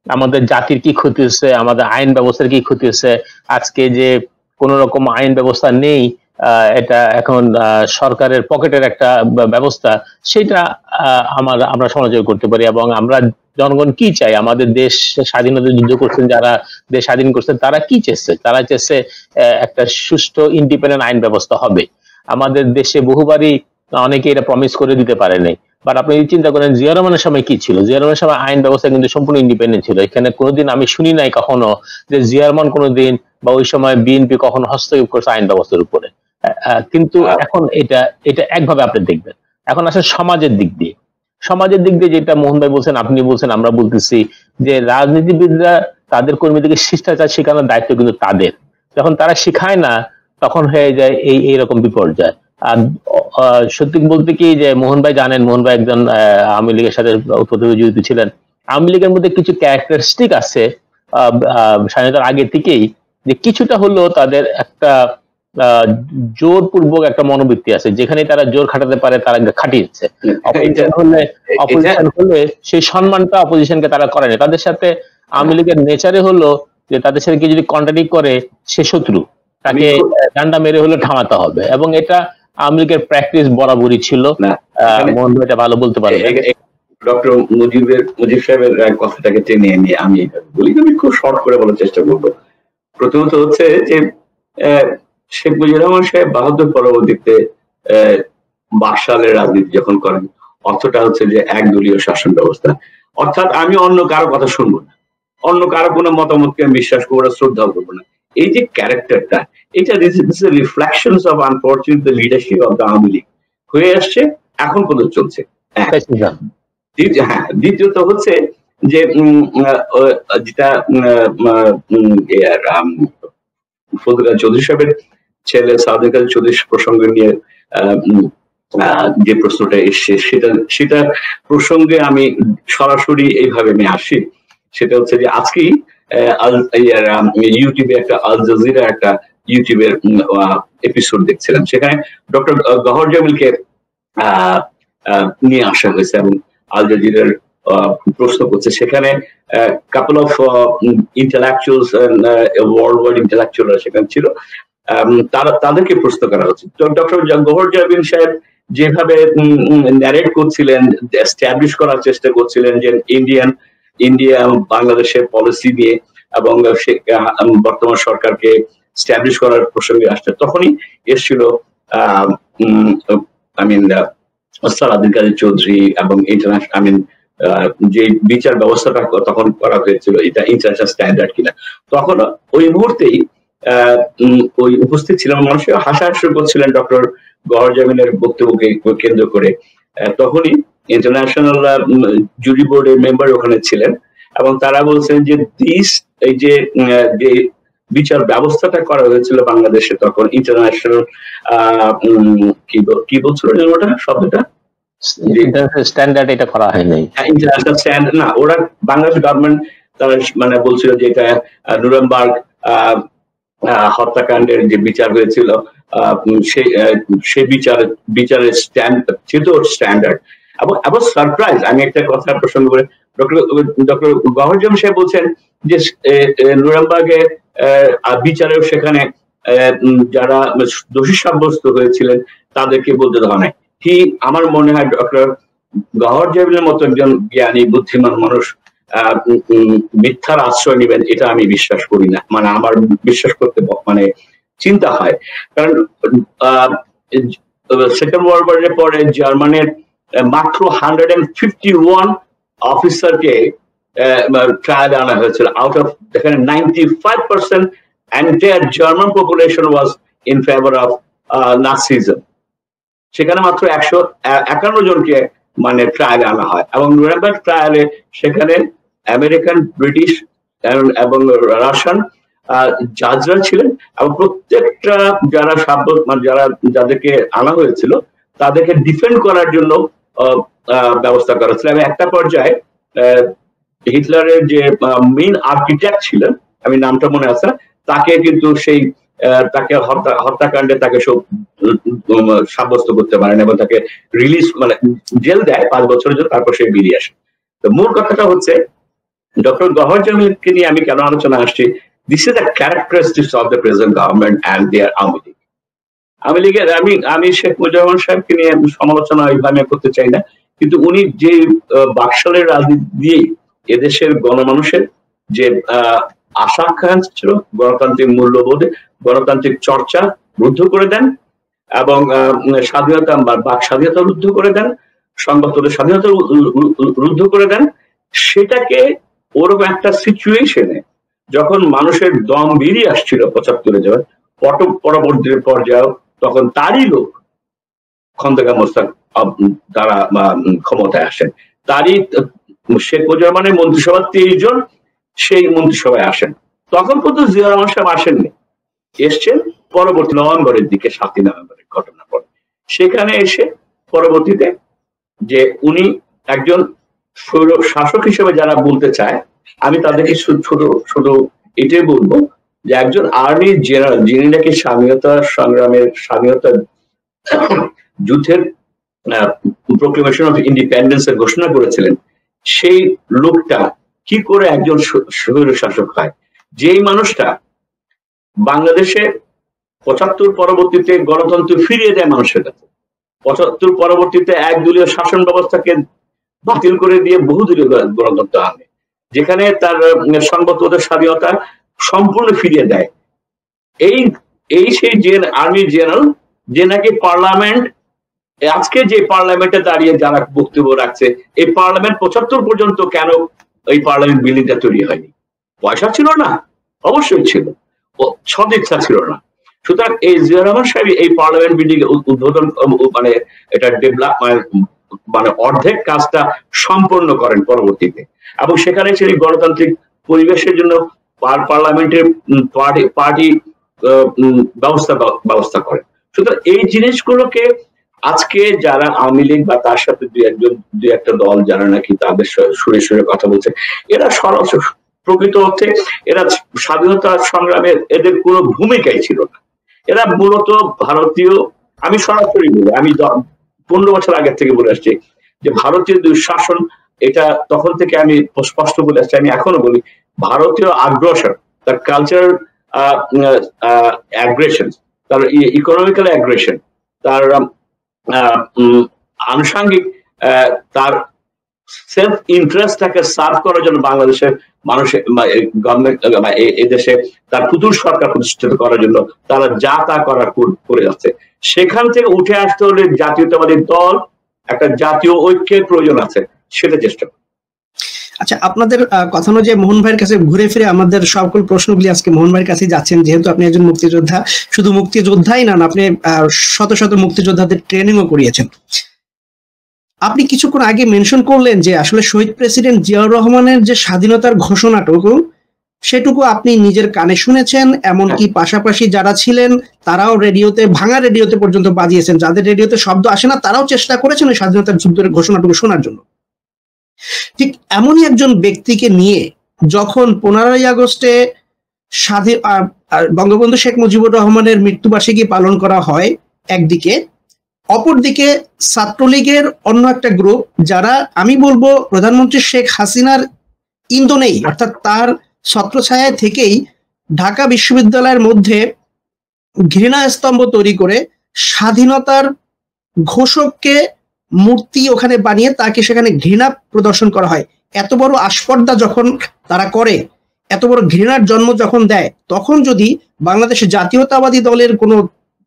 আমাদের জাতির কি ক্ষতি হচ্ছে, আমাদের আইন ব্যবস্থার কি ক্ষতি হচ্ছে। আজকে যে কোন রকম আইন ব্যবস্থা নেই, এটা এখন সরকারের পকেটের একটা ব্যবস্থা, সেটা আমরা সমালোচনা করতে পারি। এবং আমরা জনগণ কি চাই, আমাদের দেশ স্বাধীনতা যুদ্ধ করছেন যারা, দেশ স্বাধীন করছেন, তারা কি চেয়েছে? তারা চেয়েছে একটা সুষ্ঠু ইন্ডিপেন্ডেন্ট আইন ব্যবস্থা হবে। আমাদের দেশে বহুবারই অনেকে এটা প্রমিস করে দিতে পারে নাই। বাট আপনি চিন্তা করেন জিয়া রহমানের সময় কি ছিল? জিয়া রহমানের সময় আইন ব্যবস্থা কিন্তু সম্পূর্ণ ইন্ডিপেন্ডেন্ট ছিল। এখানে কোনোদিন আমি শুনি নাই কখনো যে জিয়া রহমান কোনোদিন বা ওই সময় বিএনপি কখনো হস্তক্ষেপ করছে আইন ব্যবস্থার উপরে। কিন্তু এখন এটা একভাবে আপনি দেখবেন। এখন আসলে সমাজের দিক দিয়ে যেটা মোহন ভাই বলছেন, আপনি বলছেন, আমরা বলতেছি যে রাজনীতিবিদরা তাদের কর্মীদেরকে শিষ্টাচার শেখানোর দায়িত্ব কিন্তু তাদের। যখন তারা শিখায় না, তখন হয়ে যায় এইরকম বিপর্যয়। আর সত্যি বলতে কি, যে মোহন ভাই জানেন, মোহন ভাই একজন আওয়ামী লীগের সাথে প্রথমে জড়িত ছিলেন। আওয়ামী লীগের মধ্যে কিছু ক্যারেক্টারিস্টিক আছে স্বাধীনতার আগে থেকেই, যে কিছুটা হলেও তাদের একটা জোরপূর্বক একটা মনোবৃত্তি আছে, যেখানে তারা জোর খাটাতে পারে তারা খাটিয়েছে। অপোজিশন হলে সেই সম্মানটা অপোজিশনকে তারা করেনি। তাদের সাথে আওয়ামী লীগের নেচারে হলো যে তাদের সাথে কেউ যদি কন্ট্রাডিক্ট করে সে শত্রু, তাকে ডান্ডা মেরে হলে থামাতে হবে, এবং এটা আওয়ামী লীগের প্র্যাকটিস বরাবরই ছিল। মোহন ভাই এটা ভালো বলতে পারবে। ডক্টর মুজিব সাহেবের কথাটাকে টেনে নিয়ে আমি বলি, আমি খুব শর্ট করে বলার চেষ্টা করবো। প্রথমত হচ্ছে যে শেখ মুজিবুর রহমান সাহেব 72 পরবর্তীতে 22 সালের রাজনীতি যখন করেন, অর্থটা হচ্ছে যে একদলীয় শাসন ব্যবস্থা, অর্থাৎ আমি অন্য কারো কথা শুনবো না, অন্য কারো কোনো মতামতকে আমি বিশ্বাস করবো না, শ্রদ্ধা করবো না। এই যে ক্যারেক্টারটা, এটা reflections of unfortunate leadership of the Awami League হয়ে আসছে, এখন পর্যন্ত চলছে। হ্যাঁ, দ্বিতীয়ত হচ্ছে যে যেটা ফজলুল চৌধুরী সাহেবের ছেলে সাদেক আলী চৌধুরী প্রসঙ্গে নিয়ে যে প্রশ্নটা এসছে, সেটা প্রসঙ্গে আমি সরাসরি এইভাবে আমি আসি। সেটা হচ্ছে যে আজকেই ইউটিউবে একটা আল জাজিরা একটা ইউটিউবের এপিসোড দেখছিলাম, সেখানে ডক্টর গহর জামিলকে নিয়ে আসা হয়েছে এবং আল জাজিরার প্রশ্ন করছে। সেখানে couple of intellectuals world wide ইন্টেলেকচুয়ালরা সেখানে ছিল, তাদেরকে প্রশ্ন করা হচ্ছে। ডক্টর গহর জামিল সাহেব যেভাবে ন্যারেট করছিলেন, এস্টাবলিশ করার চেষ্টা করছিলেন যে ইন্ডিয়া বাংলাদেশের পলিসি নিয়ে এবং বর্তমান সরকারকে এস্টাবলিশ করার প্রসঙ্গে আসছে, তখনই এসেছিল সালাউদ্দিন কাদের চৌধুরী এবং ইন্টারন্যাশনাল যে বিচার ব্যবস্থাটা তখন করা হয়েছিল এটা ইন্টারন্যাশনাল স্ট্যান্ডার্ড কিনা, তখন ওই মুহূর্তেই ওই উপস্থিত ছিলেন মানুষের হাসাহাসি করছিলেন ডক্টর গহর জামিলের বক্তব্যকে কেন্দ্র করে। তখনই ইন্টারন্যাশনাল জুরি বোর্ডের মেম্বার ওখানে ছিলেন এবং তারা বলছেন যে এই যে বিচার ব্যবস্থাটা করা হয়েছিল বাংলাদেশে তখন ইন্টারন্যাশনাল কি বলছিল ওটা শব্দটা স্ট্যান্ডার্ড, এটা করা হয় নাই ইন্টারন্যাশনাল স্ট্যান্ডার্ড না, ওরা বাংলাদেশ গভর্নমেন্ট তারা মানে বলছিল যে এটা নুরেমবার্গ হত্যাকাণ্ডের যে বিচার হয়েছিল সেই বিচারের স্ট্যান্ডার্ড। এবং সারপ্রাইজ, আমি একটা কথা প্রসঙ্গ করে ডক্টর গহর জামিল সাহেব বলছেন যে নুরেমবার্গে বিচারেও সেখানে যারা দোষী সাব্যস্ত হয়েছিলেন তাদেরকে বলতে দেওয়া নাই। আমার মনে হয় ডক্টর গহর জামিলের মতো একজন জ্ঞানী বুদ্ধিমান মানুষ মিথ্যার আশ্রয় নেবেন, এটা আমি বিশ্বাস করি না, মানে আমার বিশ্বাস করতে মানে চিন্তা হয়। কারণ সেকেন্ড ওয়ার্ল্ড ওয়ারের পরে জার্মানির মাত্র 151 অফিসারকে ট্রায়ালে আনা হয়েছিল, আউট অফ যেখানে 95% entire German population was in favour of Nazism, সেখানে মাত্র 151 জনকে মানে ট্রায়ালে আনা হয়। এবং নুরেমবার্গ ট্রায়ালে সেখানে আমেরিকান, ব্রিটিশ এবং রাশিয়ান জাজরা ছিলেন এবং প্রত্যেকটা যারা মানে যাদেরকে আনা হয়েছিল তাদেরকে ডিফেন্ড করার জন্য ব্যবস্থা করা ছিল। এবং একটা পর্যায়ে হিটলারের যে মেইন আর্কিটেক্ট ছিলেন, আমি নামটা মনে আছে, তাকে কিন্তু তাকে হত্যাকাণ্ডে তাকে সব সাব্যস্ত করতে পারেন এবং তাকে রিলিজ মানে জেল দেয় 5 বছরের জন্য, তারপর সে বেরিয়ে আসে। তো মূল কথাটা হচ্ছে ডক্টর গহর জামিলকে নিয়ে আমি কেন আলোচনা আসছি, this is the characteristics of the present government and their Awami লীগের। আমি শেখ মুজিবুর রহমান সাহেবকে নিয়ে সমালোচনা ওইভাবে করতে চাই না, কিন্তু উনি যে বাকশালের রাজনীতি দিয়েই এদেশের গণমানুষের যে আশা আকাঙ্ক্ষা ছিল, গণতান্ত্রিক মূল্যবোধে গণতান্ত্রিক চর্চা রুদ্ধ করে দেন এবং স্বাধীনতা বা বাক স্বাধীনতা রুদ্ধ করে দেন, সংবাদপত্রের স্বাধীনতা রুদ্ধ করে দেন। সেটাকে ওরকম একটা সিচুয়েশনে যখন মানুষের দম বেরিয়ে আসছিল 75-এ যাওয়ার পরবর্তী পর্যায়ে, তখন তারই লোক খন্দকার মোস্তাক তারা ক্ষমতায় আসেন, তারই শেখ মুজিবুর রহমানের মন্ত্রিসভা 23 জন সেই মন্ত্রিসভায় আসেন। তখন পর্যন্ত জিয়া রহমান সাহেব আসেননি, এসছেন পরবর্তী নভেম্বরের দিকে, 7 নভেম্বরের ঘটনা পরে। সেখানে এসে পরবর্তীতে যে উনি একজন শাসক হিসেবে যারা বলতে চায়, আমি তাদেরকে শুধু এটাই বলবো যে একজন আর্মি জেনারেল যিনি নাকি স্বাধীনতা সংগ্রামের স্বাধীনতা যুদ্ধের প্রোক্লেমেশন অফ ইন্ডিপেন্ডেন্স এর ঘোষণা করেছিলেন, সেই লোকটা কি করে একজন স্বৈর শাসক হয়। যেই মানুষটা বাংলাদেশে ৭৫ পরবর্তীতে গণতন্ত্র ফিরিয়ে দেয় মানুষের কাছে, ৭৫ পরবর্তীতে একদলীয় শাসন ব্যবস্থাকে বাতিল করে দিয়ে বহুদলীয় গণতন্ত্র আনে, যেখানে তার সংবাদপত্রের স্বাধীনতা সম্পূর্ণ ফিরিয়ে দেয়। এই সেই আর্মি জেনারেল যে নাকি পার্লামেন্ট, আজকে যে পার্লামেন্টে দাঁড়িয়ে যারা বক্তব্য রাখছে, এই পার্লামেন্ট ৭৫ পর্যন্ত কেন এই পার্লামেন্ট বিল্ডিংটা তৈরি হয়নি? পয়সা ছিল না? অবশ্যই ছিল, সদিচ্ছা ছিল না। সুতরাং এই জিয়া রহমান সাহেব এই পার্লামেন্ট বিল্ডিং উদ্বোধন মানে এটা ডেভেলপ মানে অর্ধেক কাজটা সম্পন্ন করেন পরবর্তীতে, এবং সেখানে সেই গণতান্ত্রিক পরিবেশের জন্য পার্লামেন্টের পার্টি ব্যবস্থা করেন। সুতরাং এই জিনিসগুলোকে আজকে যারা আওয়ামী লীগ বা তার সাথে দুই একটা দল যারা নাকি তাদের সুরে সুরে কথা বলছে, এরা সরাসরি প্রকৃত অর্থে এরা স্বাধীনতা সংগ্রামে এদের কোনো ভূমিকাই ছিল না। এরা মূলত ভারতীয়, আমি সরাসরি বলি, আমি 15 বছর আগের থেকে বলে আসছি যে ভারতীয় দুঃশাসন, এটা তখন থেকে আমি স্পষ্ট বলে আসছি, আমি এখনো বলি ভারতীয় আগ্রাসন, তার কালচারাল অ্যাগ্রেশন, তার ইকোনমিক্যাল অ্যাগ্রেশন, তার আনুষঙ্গিক তার সেলফ ইন্টারেস্টটাকে সার্ভ করার জন্য বাংলাদেশের মানুষের গভর্নমেন্ট এদেশে তার পুতুল সরকার প্রতিষ্ঠিত করার জন্য তারা যা তা করে যাচ্ছে। সেখান থেকে উঠে আসতে হলে জাতীয়তাবাদী দল, একটা জাতীয় ঐক্যের প্রয়োজন আছে, সেটা চেষ্টা করি। আচ্ছা, আপনাদের কথা অনুযায়ী মোহন ভাইয়ের কাছে ঘুরে ফিরে আমাদের সকল প্রশ্নগুলি আজকে মোহন ভাইয়ের কাছে যাচ্ছেন, যেহেতু আপনি একজন মুক্তিযোদ্ধা। শুধু মুক্তিযোদ্ধাই নন, আপনি শত শত মুক্তিযোদ্ধাদের ট্রেনিংও করিয়েছেন। আপনি কিছুক্ষণ আগে মেনশন করলেন যে আসলে শহীদ প্রেসিডেন্ট জিয়াউর রহমানের যে স্বাধীনতার ঘোষণাটুকু, সেটুকু আপনি নিজের কানে শুনেছেন, এমনকি পাশাপাশি যারা ছিলেন তারাও রেডিওতে, ভাঙা রেডিওতে পর্যন্ত বাজিয়েছেন। যাদের রেডিওতে শব্দ আসে না তারাও চেষ্টা করেছেন ওই স্বাধীনতার যুদ্ধের ঘোষণাটুকু শোনার জন্য। ঠিক এমনই একজন ব্যক্তিকে নিয়ে যখন 15ই আগস্টে বঙ্গবন্ধু শেখ মুজিবুর রহমানের মৃত্যুবার্ষিকী পালন করা হয় একদিকে, অপরদিকে ছাত্রলীগের অন্য একটা গ্রুপ যারা আমি বলবো প্রধানমন্ত্রী শেখ হাসিনার ইন্ধনেই, অর্থাৎ তার ছত্রছায়ায় থেকেই ঢাকা বিশ্ববিদ্যালয়ের মধ্যে ঘৃণা স্তম্ভ তৈরি করে স্বাধীনতার ঘোষককে মূর্তি ওখানে বানিয়ে তাকে সেখানে ঘৃণা প্রদর্শন করা হয়। এত বড় আস্পর্ধা যখন তারা করে, এত বড় ঘৃণার জন্ম যখন দেয়, তখন যদি বাংলাদেশের জাতীয়তাবাদী দলের কোনো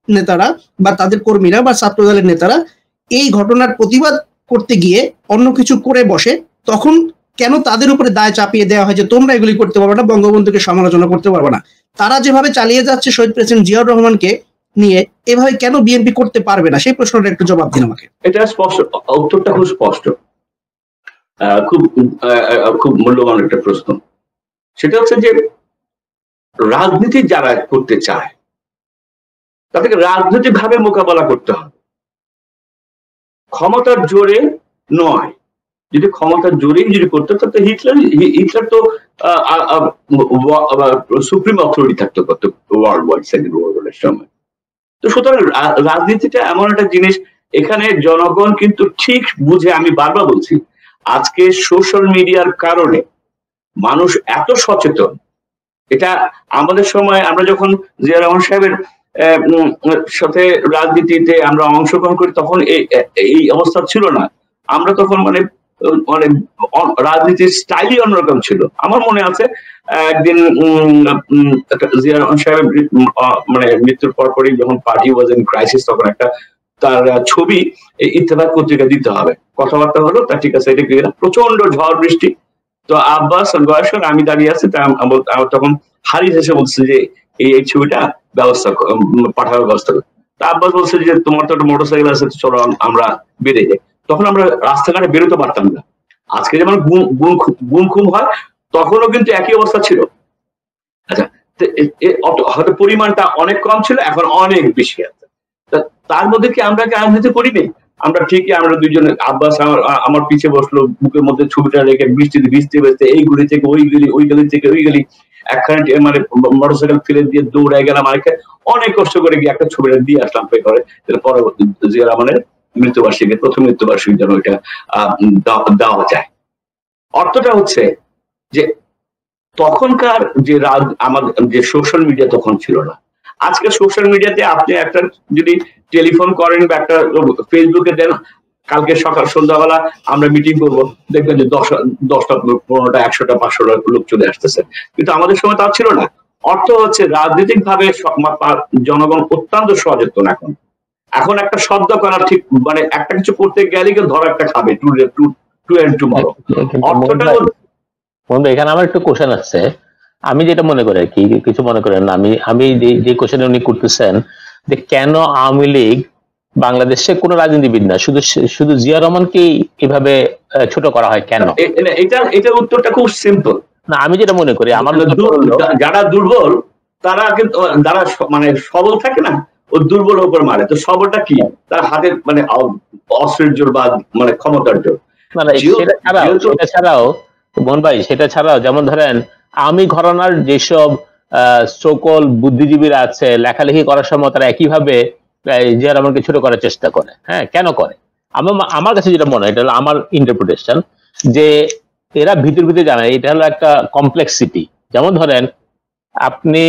নেতারা বা তাদের কর্মীরা বা ছাত্র দলের নেতারা এই ঘটনার প্রতিবাদ করতে গিয়ে অন্য কিছু করে বসে, তখন কেন তাদের উপরে দায় চাপিয়ে দেওয়া হয় যে তোমরা এগুলি করতে পারবে না, বঙ্গবন্ধুকে সমালোচনা করতে পারবে না? তারা যেভাবে চালিয়ে যাচ্ছে শহীদ প্রেসিডেন্ট জিয়াউর রহমানকে নিয়ে, এভাবে কেন বিএনপি করতে পারবে না? সেই প্রশ্নটা একটু জবাব দিন আমাকে। এটা স্পষ্ট, উত্তরটা খুব স্পষ্ট, খুব মূল্যবান একটা প্রশ্ন। সেটা হচ্ছে যে রাজনীতি যারা করতে চায় তাদেরকে রাজনৈতিক ভাবে মোকাবেলা করতে হবে, ক্ষমতার জোরে নয়। যদি ক্ষমতার জোরেই যদি করতে তাহলে হিটলার তো সুপ্রিম অথরিটি থাকতো ওয়ার্ল্ড ওয়াইড, সেকেন্ড ওয়ার্ল্ড ওয়ারের সময়। তো সুতরাং রাজনীতিটা এমন একটা জিনিস, এখানে জনগণ কিন্তু ঠিক বুঝে, আমি বারবার বলছি, আজকে সোশ্যাল মিডিয়ার কারণে মানুষ এত সচেতন। এটা আমাদের সময় আমরা যখন জিয়া রহমান সাহেবের সাথে রাজনীতিতে আমরা অংশগ্রহণ করি তখন এই অবস্থা ছিল না। আমরা তখন মানে রাজনীতির স্টাইলই অন্যরকম ছিল। আমার মনে আছে একদিন জিয়া রহমান সাহেবের মানে মৃত্যুর পরপরই যখন পার্টি ওয়াজ ইন ক্রাইসিস, তখন একটা তার ছবি ইত্তেফাক পত্রিকা দিতে হবে, কথাবার্তা হলো, তা ঠিক আছে, এটা কি প্রচন্ড ঝড় বৃষ্টি। তো আব্বাস গয়েশ্বর আমি দাঁড়িয়ে আছি, তখন হারিস এসে বলছে যে এই ছবিটা পাঠানোর ব্যবস্থা করে। তা আব্বাস বলছে যে তোমার তো একটা মোটরসাইকেল আছে, চলো আমরা বেরিয়ে যাই। তখন আমরা রাস্তাঘাটে বেরোতে পারতাম না। আজকে যেমন গুম খুম হয়, তখনও কিন্তু একই অবস্থা ছিল। আচ্ছা, হয়তো পরিমাণটা অনেক কম ছিল, এখন অনেক বেশি আছে। তার মধ্যে কি আমরা রাজনীতি করিনি? আমরা ঠিকই, আমরা দুইজনে, আব্বাস আমার পিছিয়ে বসলো, বুকের মধ্যে ছবিটা রেখে বৃষ্টিতে ভিজতে ভিজতে এই গুলি থেকে ওই গলি, ওই গলি থেকে ওই গলি, একখানে মানে মোটরসাইকেল ফেলে দিয়ে দৌড়ায় গেলাম, অনেক কষ্ট করে গিয়ে একটা ছবিটা দিয়ে আসলাম পে করে, পরবর্তী জিয়া রহমানের মৃত্যুবার্ষিকী, প্রথম মৃত্যুবার্ষিকী যেন ওইটা দেওয়া যায়। অর্থটা হচ্ছে যে তখনকার যে আমাদের যে সোশ্যাল মিডিয়া তখন ছিল না। আজকে সোশ্যাল মিডিয়াতে আপনি একটা যদি টেলিফোন করেন বা একটা ফেসবুকে দেন, কালকে সকাল সন্ধ্যাবেলা আমরা মিটিং করব, দেখবেন যে 10টা 15টা 100টা 500টা লোক চলে আসতেছে। কিন্তু আমাদের সময় তা ছিল না। অর্থ হচ্ছে রাজনৈতিক ভাবে জনগণ অত্যন্ত সচেতন। এখন একটা শব্দ করা ঠিক, মানে একটা কিছু করতে গেলে ধর একটা খাবে টু এন্ড টুমরো। অর্থটা বন্ধু এখানে আমার একটু কোশ্চেন আছে, আমি যেটা মনে করি আর কি, কিছু মনে করেন না, আমি যে কোশ্চেন উনি করতেছেন যে কেন আওয়ামী লীগ বাংলাদেশে কোনো রাজনীতিবিদ না, শুধু জিয়া রহমানকে এভাবে ছোট করা হয় কেন? এটার উত্তরটা খুব সিম্পল। না আমি যেটা মনে করি, আমার যারা দুর্বল তারা কিন্তু, যারা মানে সবল থাকে না, ও দুর্বল উপর মারে। তো সবলটা কি? তার হাতের মানে অস্ত্রের জোর বা মানে ক্ষমতার জোর। সেটা ছাড়াও বোন ভাই, সেটা ছাড়াও যেমন ধরেন আমি ঘরানার যেসব সকল বুদ্ধিজীবীরা আছে, লেখালেখি করার সময় তারা একইভাবে জিয়া রহমানকে ছোট করার চেষ্টা করে। হ্যাঁ, কেন করে? আমার কাছে যেটা মনে হয়, এটা হলো আমার ইন্টারপ্রিটেশন, যে এরা ভিতরে জানে এটা হলো একটা কমপ্লেক্সিটি। যেমন ধরেন আপনি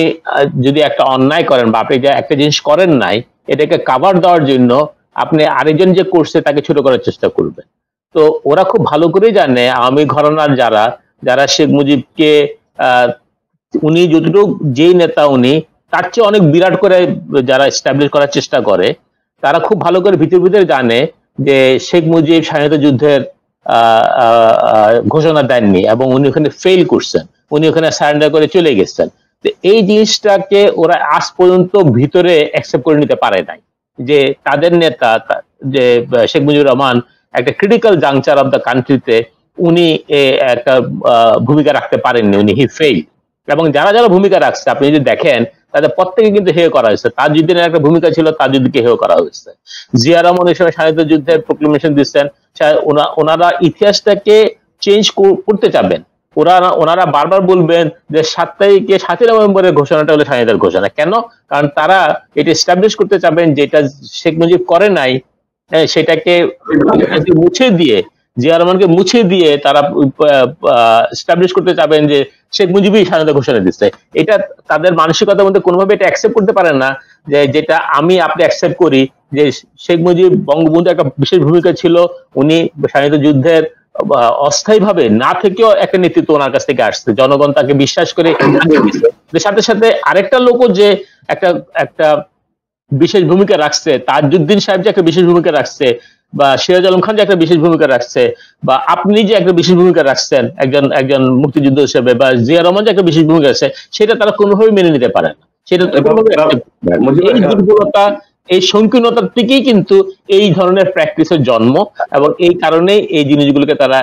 যদি একটা অন্যায় করেন বা আপনি একটা জিনিস করেন নাই, এটাকে কাভার দেওয়ার জন্য আপনি আরেকজন যে করছে তাকে ছোট করার চেষ্টা করবেন। তো ওরা খুব ভালো করেই জানে আওয়ামী ঘরানার যারা শেখ মুজিবকে উনি যতটুকু যেই নেতা উনি তার চেয়ে অনেক বিরাট করে যারা এস্টাবলিশ করার চেষ্টা করে, তারা খুব ভালো করে ভিতরে জানে যে শেখ মুজিব স্বাধীনতা যুদ্ধের ঘোষণা দেননি এবং উনি ওখানে ফেল করছেন, উনি ওখানে সারেন্ডার করে চলে গেছেন। এই জিনিসটাকে ওরা আজ পর্যন্ত ভিতরে অ্যাকসেপ্ট করে নিতে পারে নাই, যে তাদের নেতা যে শেখ মুজিবুর রহমান একটা ক্রিটিক্যাল জাংচার অফ দ্য কান্ট্রিতে উনি একটা ভূমিকা রাখতে পারেননি, উনি হি ফেইল। এবং যারা ভূমিকা রাখছে আপনি যদি দেখেন তাদের প্রত্যেকে কিন্তু হেয় করা হয়েছে। তাজউদ্দিনের একটা ভূমিকা ছিল, তাজউদ্দিনকে হেয় করা হয়েছে। জিয়া রহমান এই সময় স্বাধীনতা যুদ্ধের প্রক্লেমেশন দিচ্ছেন, ওনারা ইতিহাসটাকে চেঞ্জ করতে চাবেন। ওনারা বারবার বলবেন যে 7 নভেম্বরের ঘোষণাটা হলো স্বাধীনতার ঘোষণা। কেন? কারণ তারা এটা এস্টাবলিশ করতে চাবেন যেটা শেখ মুজিব করে নাই, সেটাকে মুছে দিয়ে, জিয়া রহমানকে মুছে দিয়ে তারা এস্টাবলিশ করতে চাবেন যে শেখ মুজিবই স্বাধীনতা ঘোষণা দিচ্ছে। এটা তাদের মানসিকতার মধ্যে কোনোভাবে এটা অ্যাকসেপ্ট করতে পারেন না, যে যেটা আপনি অ্যাকসেপ্ট করি যে শেখ মুজিব বঙ্গবন্ধু একটা বিশেষ ভূমিকা ছিল, উনি স্বাধীনতা যুদ্ধের অস্থায়ীভাবে না থেকেও একটা নেতৃত্ব ওনার কাছ থেকে আসছে, জনগণ তাকে বিশ্বাস করে। সাথে সাথে আরেকটা লোকও যে একটা বিশেষ ভূমিকা রাখছে, তাজউদ্দিন সাহেব যে একটা বিশেষ ভূমিকা রাখছে, বা সিরাজ আলম খান যে একটা বিশেষ ভূমিকা রাখছে, বা আপনি যে একটা বিশেষ ভূমিকা রাখছেন একজন মুক্তিযুদ্ধ হিসেবে, বা জিয়া রহমান যে একটা বিশেষ ভূমিকা রাখছে, সেটা তারা কোনোভাবে মেনে নিতে পারে না। সেটা এই দুর্বলতা, এই সংকীর্ণতার থেকেই কিন্তু এই ধরনের প্র্যাকটিসের জন্ম, এবং এই কারণেই এই জিনিসগুলোকে তারা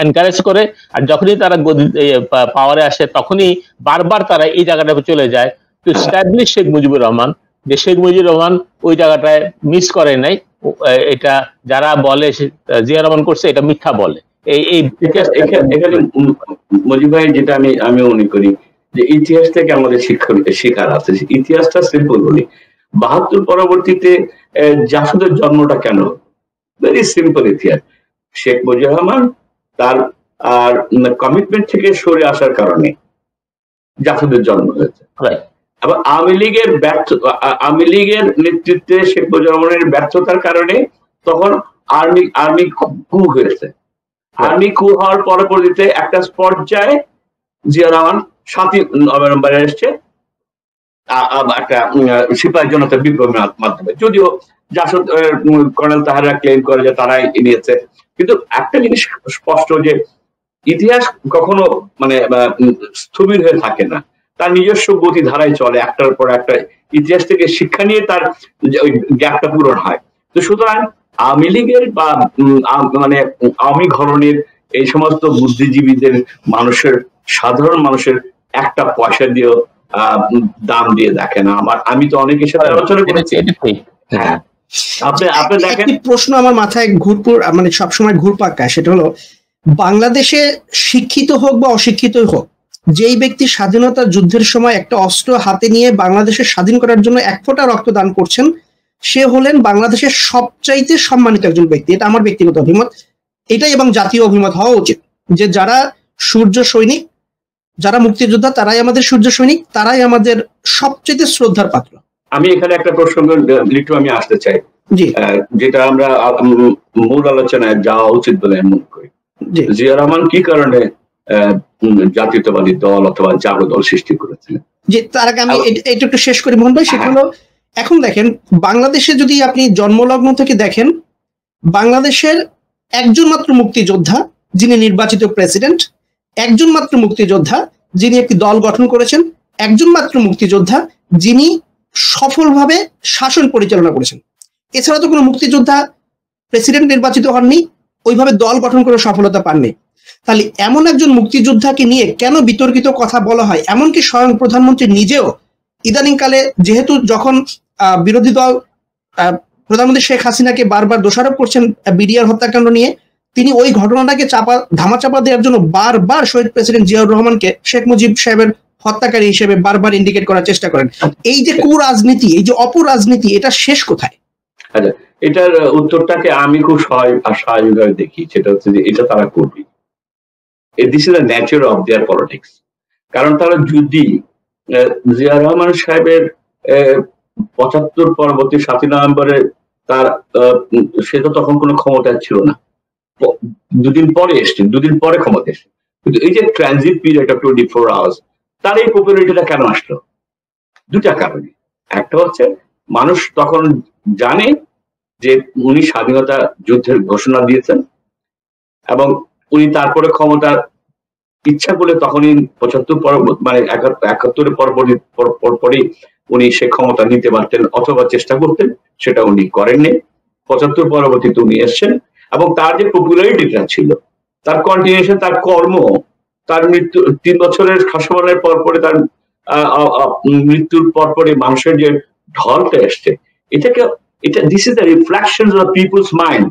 এনকারেজ করে। আর যখনই তারা পাওয়ারে আসে তখনই বারবার তারা এই জায়গাটাকে চলে যায় টু এস্টাবলিশ শেখ মুজিবুর রহমান, যে শেখ মুজিবুর রহমান ওই জায়গাটায় মিস করে নাই। এটা যারা বলে জিয়া রহমান করছে, এটা মিথ্যা বলে। এখানে মুজিব ভাই যেটা আমি মনে করি যে ইতিহাস থেকে আমাদের শিক্ষার আছে। ইতিহাসটা সিম্পল বলি, 72 পরবর্তীতে জাসদের জন্মটা কেন? ভেরি সিম্পল ইতিহাস। শেখ মুজিবুর রহমান তার কমিটমেন্ট থেকে সরে আসার কারণে জাসদের জন্ম হয়েছে। আবার আওয়ামী লীগের নেতৃত্বে শেখ মুজিবুর রহমানের ব্যর্থতার কারণে তখন আর্মি কু হয়েছে। আর্মি কু হওয়ার পরবর্তীতে একটা পর্যায়ে জিয়া রহমান 7 নভেম্বরে এসছে একটা সিপাহী জনতার বিপ্লবের মাধ্যমে, যদিও জাসদ কর্নেল তাহারা ক্লেম করে যে তারাই নিয়েছে। কিন্তু একটা জিনিস স্পষ্ট, যে ইতিহাস কখনো মানে স্থবির হয়ে থাকে না, তার নিজস্ব গতি ধারায় চলে, একটার পর একটা। ইতিহাস থেকে শিক্ষা নিয়ে তার ওই গ্যাপটা পূরণ হয়। তো সুতরাং আওয়ামী লীগের বা মানে আওয়ামী ঘরনের এই সমস্ত বুদ্ধিজীবীদের সাধারণ মানুষের একটা পয়সা দিয়েও দাম দিয়ে দেখে না। আমি তো অনেকের সাথে আলোচনা করেছি। হ্যাঁ, আপনি দেখেন, প্রশ্ন আমার মাথায় মানে সবসময় ঘুরপাক খায়, সেটা হলো বাংলাদেশে শিক্ষিত হোক বা অশিক্ষিত হোক, যেই ব্যক্তি স্বাধীনতা যুদ্ধের সময় একটা অস্ত্র হাতে নিয়ে বাংলাদেশের স্বাধীন করার জন্য 1 ফোঁটা রক্ত দান করছেন, সে হলেন বাংলাদেশের সবচাইতে সম্মানিত একজন ব্যক্তি। এটা আমার ব্যক্তিগত অভিমত, এটাই এবং জাতীয় অভিমত হওয়া উচিত, যে যারা সূর্য সৈনিক, যারা মুক্তিযোদ্ধা তারাই আমাদের সূর্য সৈনিক, তারাই আমাদের সবচেয়ে শ্রদ্ধার পাত্র। আমি এখানে একটা প্রসঙ্গ লিটু আমি আসতে চাই, যেটা আমরা মূল আলোচনায় যাওয়া উচিত বলে আমি মনে করি। জিয়া রহমান কি কারণে জাতীয়তাবাদী দল অথবা জাগো দল সৃষ্টি করেছিলেন? যে তার আগে আমি এটা একটু শেষ করি মোহন ভাই। সেটা হলো, এখন দেখেন বাংলাদেশে যদি আপনি জন্মলগ্ন থেকে দেখেন, বাংলাদেশের একজন মাত্র মুক্তিযোদ্ধা যিনি নির্বাচিত প্রেসিডেন্ট, একজন মাত্র মুক্তিযোদ্ধা যিনি একটি দল গঠন করেছেন, একজন মাত্র মুক্তিযোদ্ধা যিনি সফলভাবে শাসন পরিচালনা করেছেন। এছাড়া তো কোনো মুক্তিযোদ্ধা প্রেসিডেন্ট নির্বাচিত হননি, ওইভাবে দল গঠন করে সফলতা পাননি। তাহলে এমন একজন মুক্তিযোদ্ধাকে নিয়ে কেন বিতর্কিত কথা বলা হয়? এমনকি স্বয়ং প্রধানমন্ত্রী নিজেও ইদানিংকালে, যেহেতু যখন বিরোধী দল প্রধানমন্ত্রী শেখ হাসিনাকে বারবার দোষারোপ করছেন বিডিআর হত্যাকাণ্ড নিয়ে, তিনি ওই ঘটনাটাকে ধামাচাপা দেওয়ার জন্য বারবার শহীদ প্রেসিডেন্ট জিয়াউর রহমানকে শেখ মুজিব সাহেবের হত্যাকারী হিসেবে বারবার ইন্ডিকেট করার চেষ্টা করেন। এই যে কুরাজনীতি, এই যে অপরাজনীতি, এটা শেষ কোথায়? আচ্ছা, এটার উত্তরটাকে আমি খুব স্বাভাবিকভাবে দেখি, সেটা হচ্ছে যে এটা তারা করবে। This is the nature of their politics. কারণ তারা যদি জিয়া রহমান সাহেবের ৭৫ পরবর্তী ৭ই নভেম্বরে তার সে তো তখন কোনো ক্ষমতা ছিল না, দুদিন পরে এসছে, দুদিন পরে ক্ষমতা এসছে, কিন্তু এই যে ট্রানজিট পিরিয়ড অফ 24 আওয়ার্স, তার এই পপুলারিটিটা কেন আসলো? দুটা কারণে। একটা হচ্ছে মানুষ তখন জানে যে উনি স্বাধীনতা যুদ্ধের ঘোষণা দিয়েছেন এবং উনি তারপরে ক্ষমতার ইচ্ছা করলে তখনই ৭৫ মানে ৭১ পরপরই উনি সে ক্ষমতা নিতে পারতেন অথবা চেষ্টা করতেন, সেটা উনি করেননি। ৭৫ পরবর্তীতে উনি এসছেন এবং তার যে পপুলারিটিটা ছিল, তার কন্টিনিউশন, তার কর্ম, তার মৃত্যু ৩ বছরের শাসনের পরপরে, তার মৃত্যুর পরপরে মানুষের যে ঢলটা এসছে, এটা this is the reflection of people's mind.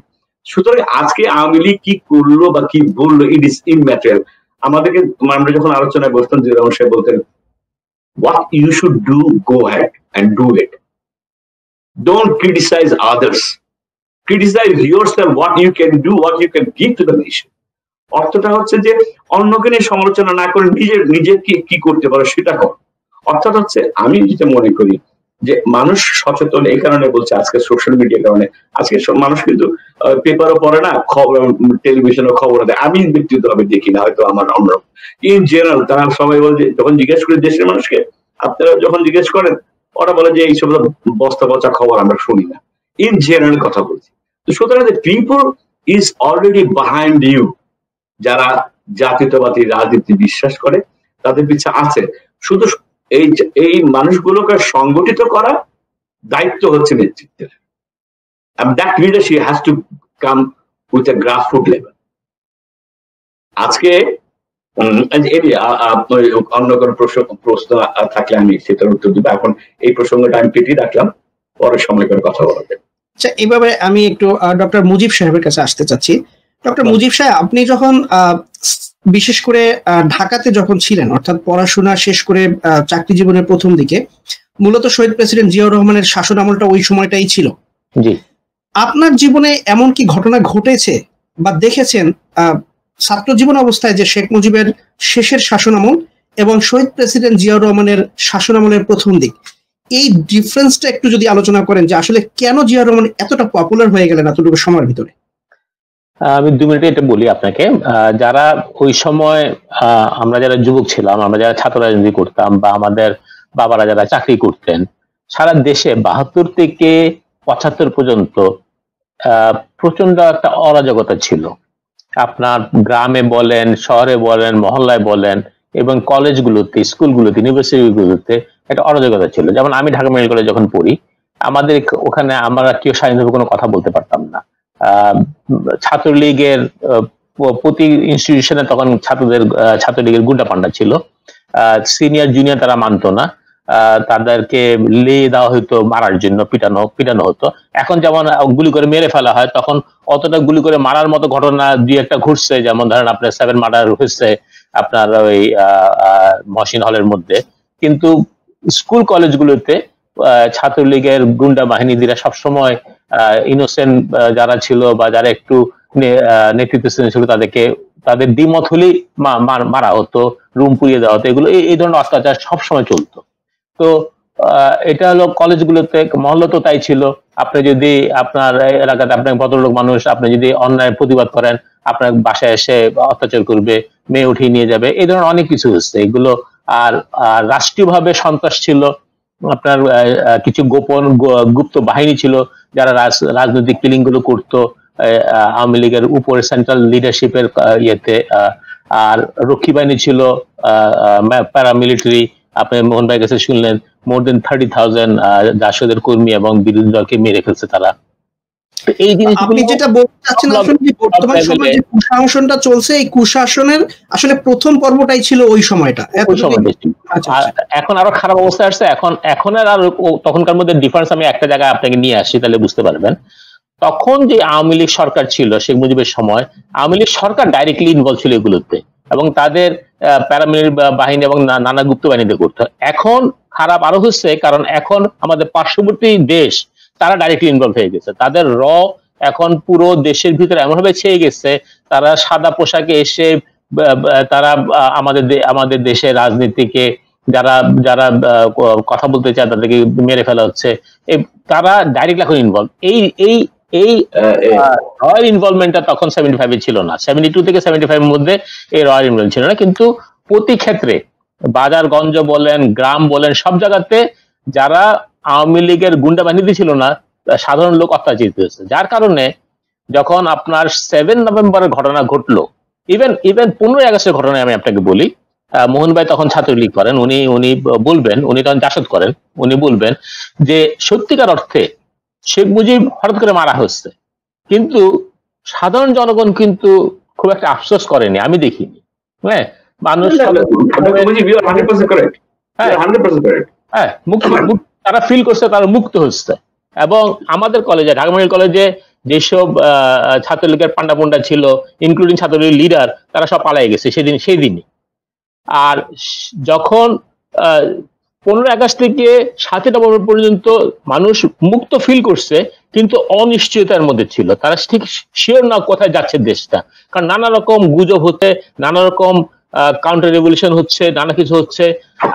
সুতরাং আজকে আওয়ামী লীগ কি করলো বা কি বললো, ইট ইজ ইমম্যাটেরিয়াল। আমাদেরকে, আমরা যখন আলোচনায় বসতাম, জিয়া রহমান সাহেব বলতেন, what you should do, go ahead and do it. Don't criticize others. Criticize yourself, what you can do, what you can give to the nation. অর্থটা হচ্ছে যে অন্যকে নিয়ে সমালোচনা না করে নিজে কি করতে পারো সেটা কর। অর্থাৎ হচ্ছে, আমি যেটা মনে করি যে মানুষ সচেতন এই কারণে বলছে, আজকে সোশ্যাল মিডিয়ার কারণে। আজকে মানুষ কিন্তু পেপারও পড়ে না, টেলিভিশনও খবর দেয়। আমি ব্যক্তিগতভাবে দেখি না, হয়তো আমার অন্য ইন জেনারেল তারা সবাই বলে, যখন জিজ্ঞেস করি দেশের মানুষকে, আপনারা যখন জিজ্ঞেস করেন, ওরা বলে যে এইসব বস্তা পচা খবর আমরা শুনি না। ইন জেনারেল কথা বলছি। তো সুতরাং people is already behind you. যারা জাতীয়তাবাদী রাজনীতি বিশ্বাস করে তাদের পিছনে আছে। শুধু এই মানুষগুলোকে সংগঠিত করা দায়িত্ব হচ্ছে নেতৃত্বের। And that leadership has to come with a grassroots level. আজকে অন্য কোনো প্রশ্ন থাকলে আমি সেটার উত্তর দিব। এখন এই প্রসঙ্গটা আমি পেটিয়ে রাখলাম, পরের সময় করে কথা বলবেন। আচ্ছা, এইভাবে আমি একটু ডক্টর মুজিব সাহেবের কাছে আসতে চাচ্ছি। ডক্টর মুজিব সাহেব, আপনি যখন বিশেষ করে ঢাকাতে যখন ছিলেন, অর্থাৎ পড়াশোনা শেষ করে চাকরি জীবনের প্রথম দিকে, মূলত শহীদ প্রেসিডেন্ট জিয়াউর রহমানের শাসন আমলটা ওই সময়টাই ছিল। জি। আপনার জীবনে এমন কি ঘটনা ঘটেছে বা দেখেছেন ছাত্র জীবন অবস্থায়, যে শেখ মুজিবের শেষের শাসন আমল এবং শহীদ প্রেসিডেন্ট জিয়াউর রহমানের শাসন আমলের প্রথম দিক, এই ডিফারেন্সটা একটু যদি আলোচনা করেন, যে আসলে কেন জিয়াউর রহমান এতটা পপুলার হয়ে গেলেন এতটুকু সময়ের ভিতরে? আমি 2 মিনিটে এটা বলি আপনাকে। যারা ওই সময় আমরা যারা যুবক ছিলাম, আমরা যারা ছাত্র রাজনীতি করতাম, বা আমাদের বাবারা যারা চাকরি করতেন, সারা দেশে 72 থেকে 75 পর্যন্ত প্রচন্ড একটা অরাজকতা ছিল। আপনার গ্রামে বলেন, শহরে বলেন, মহল্লায় বলেন, এবং কলেজগুলোতে, স্কুলগুলোতে, ইউনিভার্সিটিগুলোতে একটা অরাজকতা ছিল। যেমন আমি ঢাকা মেডিকেল কলেজে যখন পড়ি, আমাদের ওখানে আমরা কেউ স্বাধীনভাবে কোনো কথা বলতে পারতাম না। ছাত্রলীগের প্রতি ইনস্টিটিউশনে তখন ছাত্রলীগের গুন্ডা পান্ডা ছিল। সিনিয়র জুনিয়র তারা মানতো না, তাদেরকে লেয়ে দেওয়া হইতো, মারার জন্য পিটানো হতো। এখন যেমন গুলি করে মেরে ফেলা হয়, তখন অতটা গুলি করে মারার মতো ঘটনা 2-1টা ঘটছে। যেমন ধরেন আপনার 7 মার্ডার হয়েছে আপনার ওই মহসিন হলের মধ্যে। কিন্তু স্কুল কলেজগুলোতে ছাত্রলীগের গুন্ডা বাহিনীরা সবসময় ইনোসেন্ট যারা ছিল বা যারা একটু নেতৃত্ব ছিল তাদেরকে তাদের দ্বিমত হলেই মারা হতো, রুম পুড়িয়ে দেওয়া হতো, এগুলো এই ধরনের অত্যাচার সবসময় চলতো। তো এটা হলো কলেজগুলোতে, মহল্লা তো তাই ছিল। আপনি যদি আপনার এলাকাতে আপনার ভদ্রলোক মানুষ, আপনি যদি অন্যায় প্রতিবাদ করেন, আপনার বাসায় এসে অত্যাচার করবে, মেয়ে উঠিয়ে নিয়ে যাবে, এই ধরনের অনেক কিছু হচ্ছে এগুলো। আর রাষ্ট্রীয়ভাবে সন্ত্রাস ছিল, আপনার কিছু গোপন গুপ্ত বাহিনী ছিল যারা রাজনৈতিক কিলিং গুলো করতো আওয়ামী লীগের উপরে সেন্ট্রাল লিডারশিপের ইয়েতে। আর রক্ষী বাহিনী ছিল, প্যারামিলিটারি। আপনি মোহন ভাইয়ের কাছে শুনলেন মোর দেন 30,000 জাসদের কর্মী এবং বিরোধী দলকে মেরে ফেলছে তারা। এই আপনি যেটা বলতে চাচ্ছেন আসলে যে বর্তমান সময়ে যে কুশাসনটা চলছে, এই কুশাসনের আসলে প্রথম পর্বটাই ছিল ওই সময়টা। এখন আরো খারাপ অবস্থা আসছে। এখন আর তখনকার মধ্যে ডিফারেন্স আমি একটা জায়গায় আপনাকে নিয়ে আসি, তাহলে বুঝতে পারবেন। তখন যে আওয়ামী লীগ সরকার ছিল শেখ মুজিবের সময়, আওয়ামী লীগ সরকার ডাইরেক্টলি ইনভলভ ছিল এগুলোতে এবং তাদের প্যারামিলিটারি বাহিনী এবং নানা গুপ্ত বাহিনীতে করতো। এখন খারাপ আরো হচ্ছে, কারণ এখন আমাদের পার্শ্ববর্তী দেশ তারা ডাইরেক্টলি ইনভলভ হয়ে গেছে। তাদের এখন পুরো দেশের ভিতরে এমনভাবে ছেয়ে গেছে, তারা সাদা পোশাকে এসে তারা আমাদের দেশের রাজনীতিকে যারা যারা কথা বলতে চায় তাদেরকে মেরে ফেলা হচ্ছে। তারা ডাইরেক্টলি এখন ইনভলভ। এই রয়্যাল ইনভলভমেন্টটা তখন 75-এ ছিল না, 72 থেকে 75 এর মধ্যে এই রয়্যাল ইনভলভমেন্ট ছিল না। কিন্তু প্রতি ক্ষেত্রে বাজারগঞ্জ বলেন, গ্রাম বলেন, সব জায়গাতে যারা আওয়ামী লীগের গুন্ডা বাহিনীতে ছিল না, সাধারণ লোক অত্যাচারিত হয়েছে। যার কারণে যখন আপনার 7 নভেম্বরের ঘটনা ঘটলো, ইভেন 15ই আগস্টের ঘটনায় আমি আপনাকে বলি, মোহন ভাই তখন ছাত্রলীগ করেন, উনি বলবেন, উনি তখন জাসদ করেন, উনি বলবেন যে সত্যিকার অর্থে শেখ মুজিব হঠাৎ করে মারা হচ্ছে, কিন্তু সাধারণ জনগণ কিন্তু খুব একটা আফসোস করেনি, আমি দেখিনি। হ্যাঁ, মানুষ তারা ফিল করছে তারা মুক্ত হচ্ছে। এবং আমাদের কলেজে, ঢাকা মেডিকেল কলেজে যেসব ছাত্রলীগের পান্ডা পুন্ডা ছিল, ইনক্লুডিং ছাত্রলীগের লিডার, তারা সব পালাই গেছে সেই দিনই। আর যখন 15 আগস্ট থেকে 7 নভেম্বর পর্যন্ত মানুষ মুক্ত ফিল করছে, কিন্তু অনিশ্চয়তার মধ্যে ছিল। তারা ঠিক শিওর না কোথায় যাচ্ছে দেশটা, কারণ নানা রকম গুজব হচ্ছে, নানা রকম কাউন্টার রেভলিউশন হচ্ছে, নানা কিছু হচ্ছে।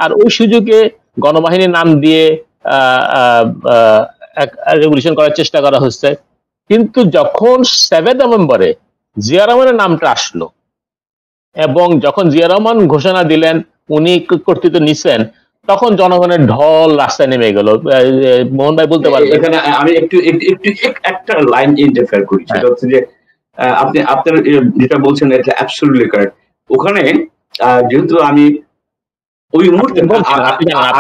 আর ওই সুযোগে গণবাহিনীর নাম দিয়ে রেভলিউশন করার চেষ্টা করা হচ্ছে। কিন্তু যখন 7 নভেম্বরে জিয়া রহমানের নামটা আসলো এবং যখন জিয়া রহমান ঘোষণা দিলেন, উনি কর্তৃত্ব নিচ্ছেন, তখন জনগণের ঢল রাস্তায় নেমে গেল। মোহন ভাই বলতে পারবেন। এখানে আমি একটু একটা লাইন ইন্টারফেয়ার করি, সেটা হচ্ছে যে আপনার যেটা বলছেন এটা অ্যাবসলিউটলি কারেক্ট। ওখানে যেহেতু আমি ওই মুহূর্তে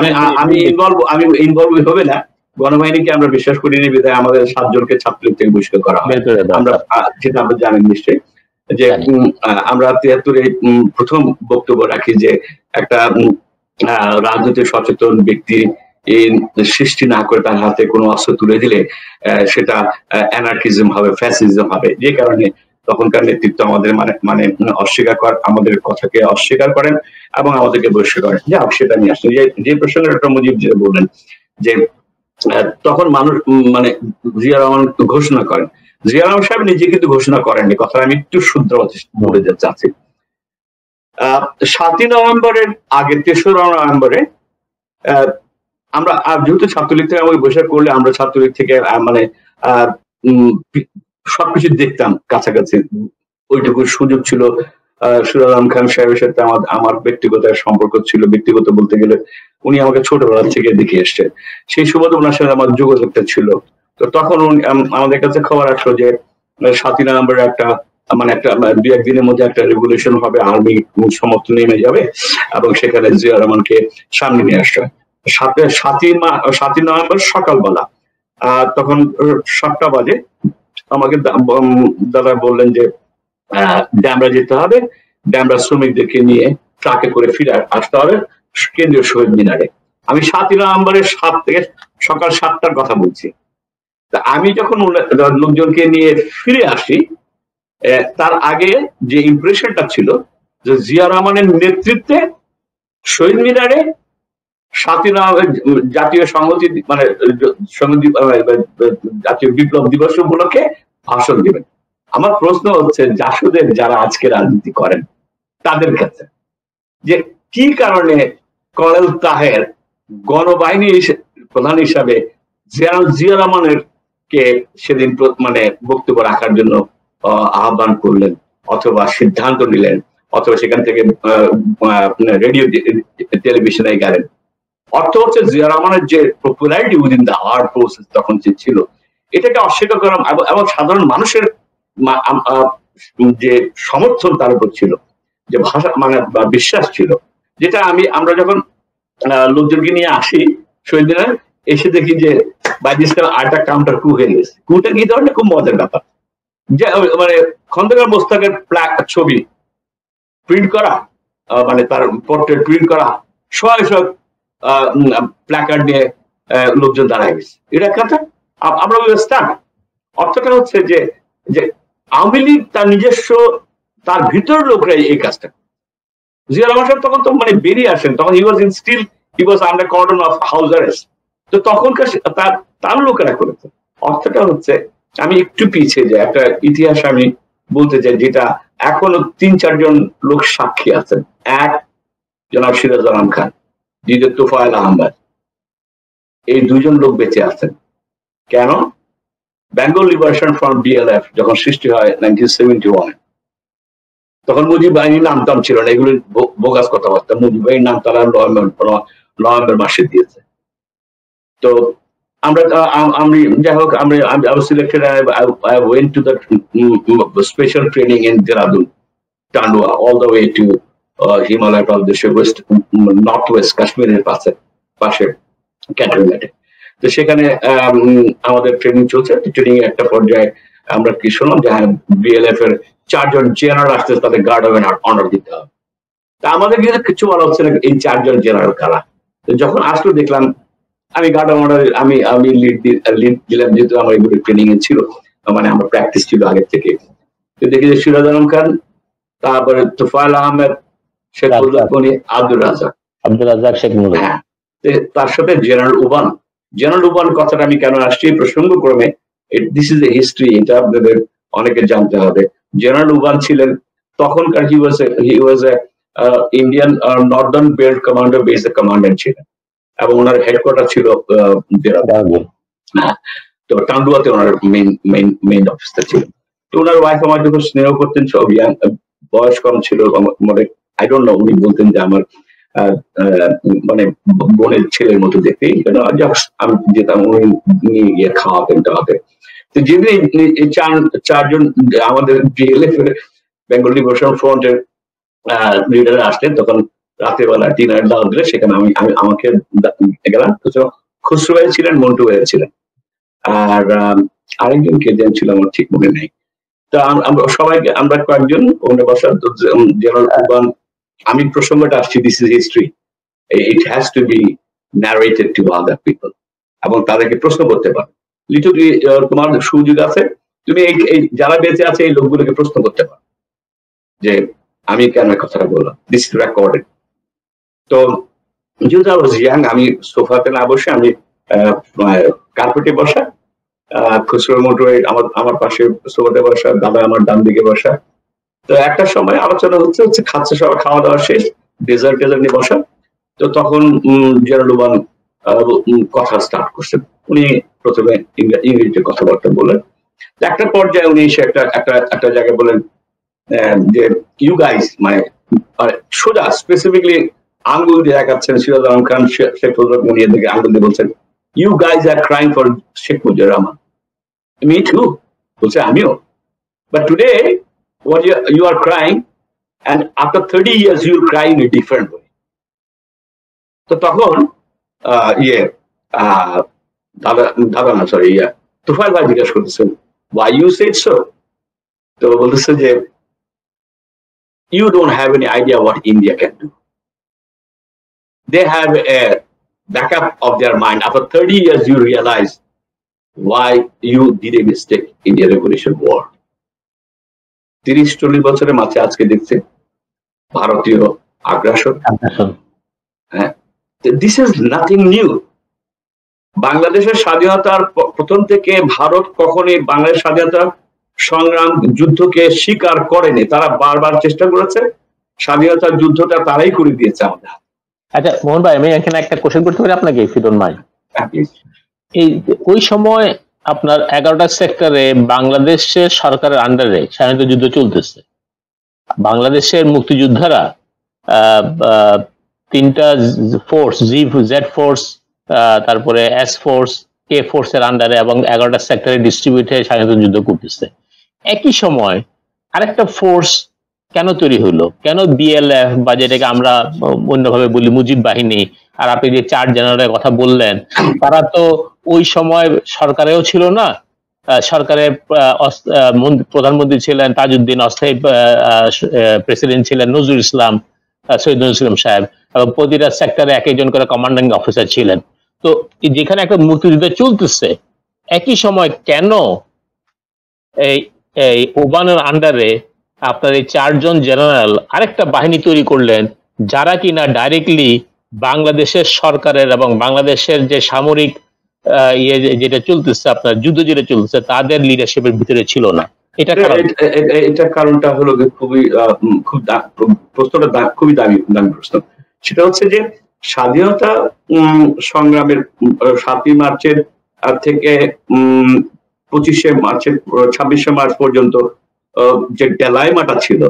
আমি ইনভলভ হবে না, গণবাহিনীকে আমরা বিশ্বাস করিনি বিধায় আমাদের 7 জনকে ছাত্রলীগ থেকে বহিষ্কার করা হয়। আমরা যেটা আমরা জানেন নিশ্চয়ই, যে আমরা 73-এ প্রথম বক্তব্য রাখি যে একটা রাজনৈতিক সচেতন ব্যক্তি সৃষ্টি না করে তার হাতে কোনো অস্ত্র তুলে দিলে সেটা অ্যানার্কিজম হবে, ফ্যাসিজম হবে। যে কারণে তখনকার নেতৃত্ব আমাদের মানে অস্বীকার আমাদের কথাকে অস্বীকার করেন এবং আমাদেরকে বহিষ্কার করেন। যা হোক, সেটা নিয়ে আসছে যে প্রশ্নের একটা মুজিব যে বললেন যে তখন মানুষ মানে জিয়া রহমান ঘোষণা করেন। জিয়া রহমান সাহেব নিজে কিন্তু ঘোষণা করেননি, কথা আমি একটু শুদ্ধ বলে চাচ্ছি। 7 নভেম্বরের আগে 3রা নভেম্বরে আমরা যেহেতু ছাত্রলীগ থেকে আমাকে বৈশাখ করলে, আমরা ছাত্রলীগ থেকে মানে সবকিছু দেখতাম কাছাকাছি, ওইটুকু সুযোগ ছিল। সুরাল আলম খান সাহেবের সাথে আমার ব্যক্তিগত সম্পর্ক ছিল, ব্যক্তিগত বলতে গেলে উনি আমাকে ছোটবেলা থেকে দেখে এসছেন, সেই সুবাদে ওনার সাথে আমার যোগাযোগটা ছিল। তো তখন আমাদের কাছে খবর আসলো যে 7 নভেম্বরে একটা মানে একটা 2-1 দিনের মধ্যে একটা রেভলিউশন হবে, আর্মি সমর্থন নেমে যাবে এবং সেখানে জিয়া রহমানকে সামনে নিয়ে আসছে। 7 নভেম্বর সকালবেলা তখন 7টা বাজে আমাকে দাদা বললেন যে ড্যামরা যেতে হবে, ড্যামরা শ্রমিকদেরকে নিয়ে ট্রাকে করে ফিরে আসতে হবে কেন্দ্রীয় শহীদ মিনারে। আমি 7 নভেম্বরের সকাল 7টার কথা বলছি। তা আমি যখন লোকজনকে নিয়ে ফিরে আসি, তার আগে যে ইমপ্রেশনটা ছিল যে জিয়া রহমানের নেতৃত্বে শহীদ মিনারে 7 নভেম্বর জাতীয় সংহতি মানে জাতীয় বিপ্লব দিবস উপলক্ষে ভাষণ দিবেন। আমার প্রশ্ন হচ্ছে জাসদের যারা আজকে রাজনীতি করেন তাদের কাছে, যে কি কারণে কর্নেল তাহের গণবাহিনী প্রধান হিসাবে জিয়া রহমানের কে সেদিন মানে বক্তব্য রাখার জন্য আহ্বান করলেন, অথবা সিদ্ধান্ত নিলেন, অথবা সেখান থেকে রেডিও টেলিভিশনে গেলেন। অর্থ হচ্ছে জিয়া রহমানের যে popularity within the art process তখন যে ছিল, এটাকে অস্বীকার করা এবং সাধারণ মানুষের যে সমর্থন তার উপর ছিল, যে ভাষা মানে বিশ্বাস ছিল, যেটা আমরা যখন লোকজনকে নিয়ে আসি শহীদ মিনার, এসে দেখি যে বাইদিসকাল আরেকটা কাউন্টার কু হয়ে গেছে। কুটা কি ধরনের খুব মজার ব্যাপার, যে মানে খন্দকার মোস্তাকের ছবি প্রিন্ট করা, মানে তার পোর্ট্রেট প্রিন্ট করা, শয় শয় প্ল্যাকার্ড নিয়ে লোকজন দাঁড়ায় গেছে। এটা কথা আমরা অর্থটা হচ্ছে যে যে আওয়ামী লীগ তার নিজস্ব তার ভিতর লোকরাই এই কাজটা। জিয়া রহমান সাহেব তখন তো মানে বেরিয়ে আসেন, তখন he was under cordon of house arrest, তো তখনকার তার লোকেরা করেছে। অর্থটা হচ্ছে আমি একটু পিছিয়ে যাই, একটা ইতিহাস আমি বলতে চাই যেটা এখনো ৩-৪ জন লোক সাক্ষী আছেন। এক, জনাব সিরাজ আলম খান, দ্বিতীয় তোফায়েল আহমেদ, এই দুজন লোক বেঁচে আছেন। কেন? বেঙ্গল লিবারেশন ফ্রন্ট BLF যখন সৃষ্টি হয় 1971, তখন মুজিব বাহিনীর নামটাম ছিল না, এগুলো বোগাস কথাবার্তা। মুজিব বাহিনীর নাম তারা নভেম্বর মাসে দিয়েছে। তো আমি যাই হোক, I was selected. I went to the special training in Dehradun, Tandua, all the way to Himalaya Pradesh, west northwest Kashmir পাশে ক্যান্টনমেন্টে। তো সেখানে আমাদের ট্রেনিং চলছে। ট্রেনিং একটা পর্যায়ে আমরা কি শুনলাম যে BLF এর 4 জন জেনারেল আসতে, তাদের গার্ড অফ অনার দিতে হবে। তা আমাদের কিন্তু কিছু বলা হচ্ছে না এই 4 জন জেনারেল কারা। যখন আসলো দেখলাম, আমি গার্ড অফ অনার আমি লিড দিলাম, যেহেতু আমার এগুলো ট্রেনিং এ ছিল, মানে আমার প্র্যাকটিস ছিল আগের থেকে। তো দেখি যে সিরাজ আলম খান, তারপরে তোফায়েল আহমেদ, শেখ গনি, আব্দুল রাজ্জাক শেখ মুরাদ, হ্যাঁ, তার সাথে জেনারেল উবান কথাটা আমি কেন আসছি প্রসঙ্গক্রমে, দিস ইজ এ হিস্ট্রি, এটা আপনাদের অনেকে জানতে হবে। জেনারেল উবান ছিলেন তখনকার, he was a Indian northern belt commander base commandant ছিলেন, এবং ওনার হেডকোয়ার্টার ছিল দেহরাদুন। তো টান্ডুয়াতে ওনার মেইন অফিসটা ছিল। তো ওনার ওয়াইফ আমার যখন স্নেহ করতেন, সব বয়স কম ছিল, মানে আই ডোন্ট নো, উনি বলতেন যে আমার মানে বোনের ছেলের মতো দেখতে। আমি যেতাম, উনি নিয়ে গিয়ে খাওয়াতেন টাওয়াতেন। তো যেদিন এই 4 জন আমাদের BLF এর বেঙ্গল লিবারেশন ফ্রন্টের লিডার আসলেন, তখন রাতের বেলা ডিনার দাওয়াত দিলে সেখানে আমাকে গেলাম। খুসরু ভাই ছিলেন, মন্টু ভাই ছিলেন, আর আরেকজন কে যেন ছিল আমার ঠিক মনে নেই। তো সবাইকে আমরা কয়েকজন ওখানে বসা, জেনারেল উবান, আমি প্রসঙ্গটা আসছি, this is history, it has to be narrated to other people, এবং তাদেরকে প্রশ্ন করতে পারো। লিটু, তোমার সুযোগ আছে, তুমি এই যারা বেঁচে আছে এই লোকগুলোকে প্রশ্ন করতে পারো যে আমি কেন কথাটা বললাম, দিস ইজ রেকর্ডেড। তো যেহেতু আই ওয়াজ ইয়াং, আমি সোফাতে না বসে আমি কার্পেটে বসা, খুচরো মোটর আমার পাশে সোফাতে বসা, দাদা আমার ডান দিকে বসা। তো একটা সময় আলোচনা হচ্ছে খাচ্ছে, সবাই খাওয়া দাওয়া শেষ, ডেজার্ট নিয়ে বসা। তো তখন জেনারেল উবান কথা স্টার্ট করছেন। উনি প্রথমে ইংরেজিতে কথাবার্তা বলেন। একটা পর্যায়ে উনি এসে একটা জায়গায় বলেন যে ইউ গাইস, মানে সোজা স্পেসিফিকলি আঙ্গুল দিয়ে দেখাচ্ছেন সিরাজ আলম খান, শেখ মুজিবুর রহমান দিকে আঙ্গুল দিয়ে বলছেন, you guys are crying for Sheikh Mujibur Rahman. Me too, বলছে আমিও। But today what you are crying, and after 30 years you will cry in a different way. তো তখন তোফায়েল ভাই জিজ্ঞাসা করতেছেন, why you said so? তো বলতেছে যে you don't have any idea what India can do. They have a backup of their mind. After 30 years you realize why you did a mistake in the Revolution War. 30-40 বছরের মাঝে আজকে দেখছে ভারতীয় আগ্রাসন। হ্যাঁ, দিস ইজ নাথিং নিউ। বাংলাদেশের স্বাধীনতার প্রথম থেকে ভারত কখনোই বাংলাদেশ স্বাধীনতা সংগ্রাম যুদ্ধকে স্বীকার করেনি, তারা বারবার চেষ্টা করেছে, স্বাধীনতার যুদ্ধটা তারাই করে দিয়েছে আমাদের। আচ্ছা মোহন ভাই, আমি এখানে একটা কোশ্চেন করতে পারি আপনাকে, ইফ ইউ ডোন্ট মাইন্ড। এই ওই সময় আপনার 11টা সেক্টরে বাংলাদেশের সরকারের আন্ডারে স্বাধীনতা যুদ্ধ চলতেছে। বাংলাদেশের মুক্তিযোদ্ধারা 3টা ফোর্স, জেড ফোর্স, তারপরে এস ফোর্স, কে ফোর্সের আন্ডারে এবং 11টা সেক্টরে ডিস্ট্রিবিউট হয়ে স্বাধীনতা যুদ্ধ করতেছে। একই সময় আরেকটা ফোর্স কেন তৈরি হলো? কেন বিএলএফ বা যেটাকে আমরা অন্যভাবে বলি মুজিব বাহিনী, আর আপনি যে 4 জেনারেলের কথা বললেন, তারা তো ওই সময় সরকারেও ছিল না। সরকারের প্রধানমন্ত্রী ছিলেন তাজউদ্দিন, অস্থায়ী প্রেসিডেন্ট ছিলেন নজরুল ইসলাম, সৈয়দ নজরুল ইসলাম সাহেব, এবং প্রতিটা সেক্টরে এক একজন করে কমান্ডিং অফিসার ছিলেন। তো যেখানে একটা মুক্তিযুদ্ধ চলতেছে, একই সময় কেন এই ওবানের আন্ডারে আপনার এই 4 জন জেনারেল আরেকটা বাহিনী তৈরি করলেন, যারা কিনা ডাইরেক্টলি বাংলাদেশের সরকারের এবং বাংলাদেশের যে সামরিক যেটা চলতেছে, আপনার যুদ্ধ যেটা চলতেছে, তাদের লিডারশিপের ভিতরে ছিল না? এটা কারণটা হলো খুবই প্রশ্নটা খুবই দামি প্রশ্ন। সেটা হচ্ছে যে স্বাধীনতা সংগ্রামের 7ই মার্চের থেকে 25শে মার্চের 26শে মার্চ পর্যন্ত যে ডাইলেমাটা ছিল,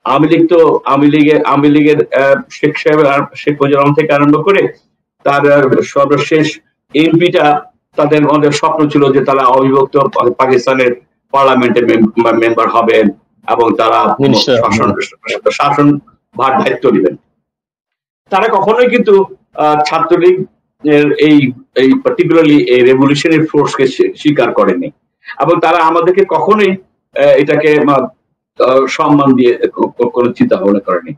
আওয়ামী লীগের শেখ সাহেব আর শেখ মুজিবুর রহমান থেকে আরম্ভ করে তার সর্বশেষ এমপিটা, তাদের মধ্যে স্বপ্ন ছিল যে তারা অবিভক্ত পাকিস্তানের পার্লামেন্টের মেম্বার হবেন এবং তারা শাসন ভার দায়িত্ব নেবেন। তারা কখনোই কিন্তু ছাত্রলীগ এই পার্টিকুলারলি এই রেভলিউশনারি ফোর্সকে স্বীকার করেনি, এবং তারা আমাদেরকে কখনোই এটাকে সম্মান দিয়ে কোনো চিন্তা ভাবনা করেনি।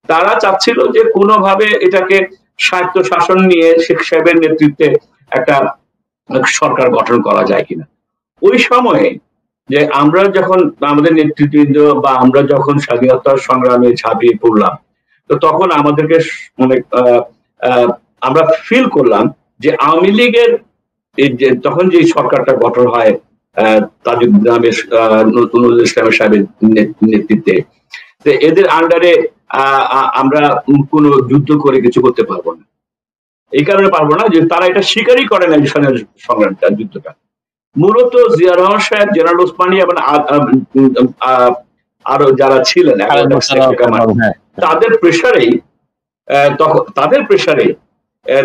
তারা চাচ্ছিল যে কোনোভাবে এটাকে স্বায়ত্ত শাসন নিয়ে শেখ সাহেবের নেতৃত্বে একটা সরকার গঠন করা যায় কিনা। ওই সময়ে যে আমরা যখন আমাদের নেতৃবৃন্দ বা আমরা যখন স্বাধীনতা সংগ্রামে ঝাঁপিয়ে পড়লাম, তো তখন আমাদেরকে আমরা ফিল করলাম যে আওয়ামী লীগের তখন যে সরকারটা গঠন হয় তাজউদ্দিন নজরুল ইসলাম সাহেবের নেতৃত্বে, এদের আন্ডারে আমরা কোনো যুদ্ধ করে কিছু করতে পারবো না। এই কারণে পারবো না যে তারা এটা স্বীকারই করে না সংগ্রামটা, যুদ্ধটা। মূলত জিয়া রহমান সাহেব, জেনারেল ওসমানী এবং আরো যারা ছিলেন তাদের প্রেসারেই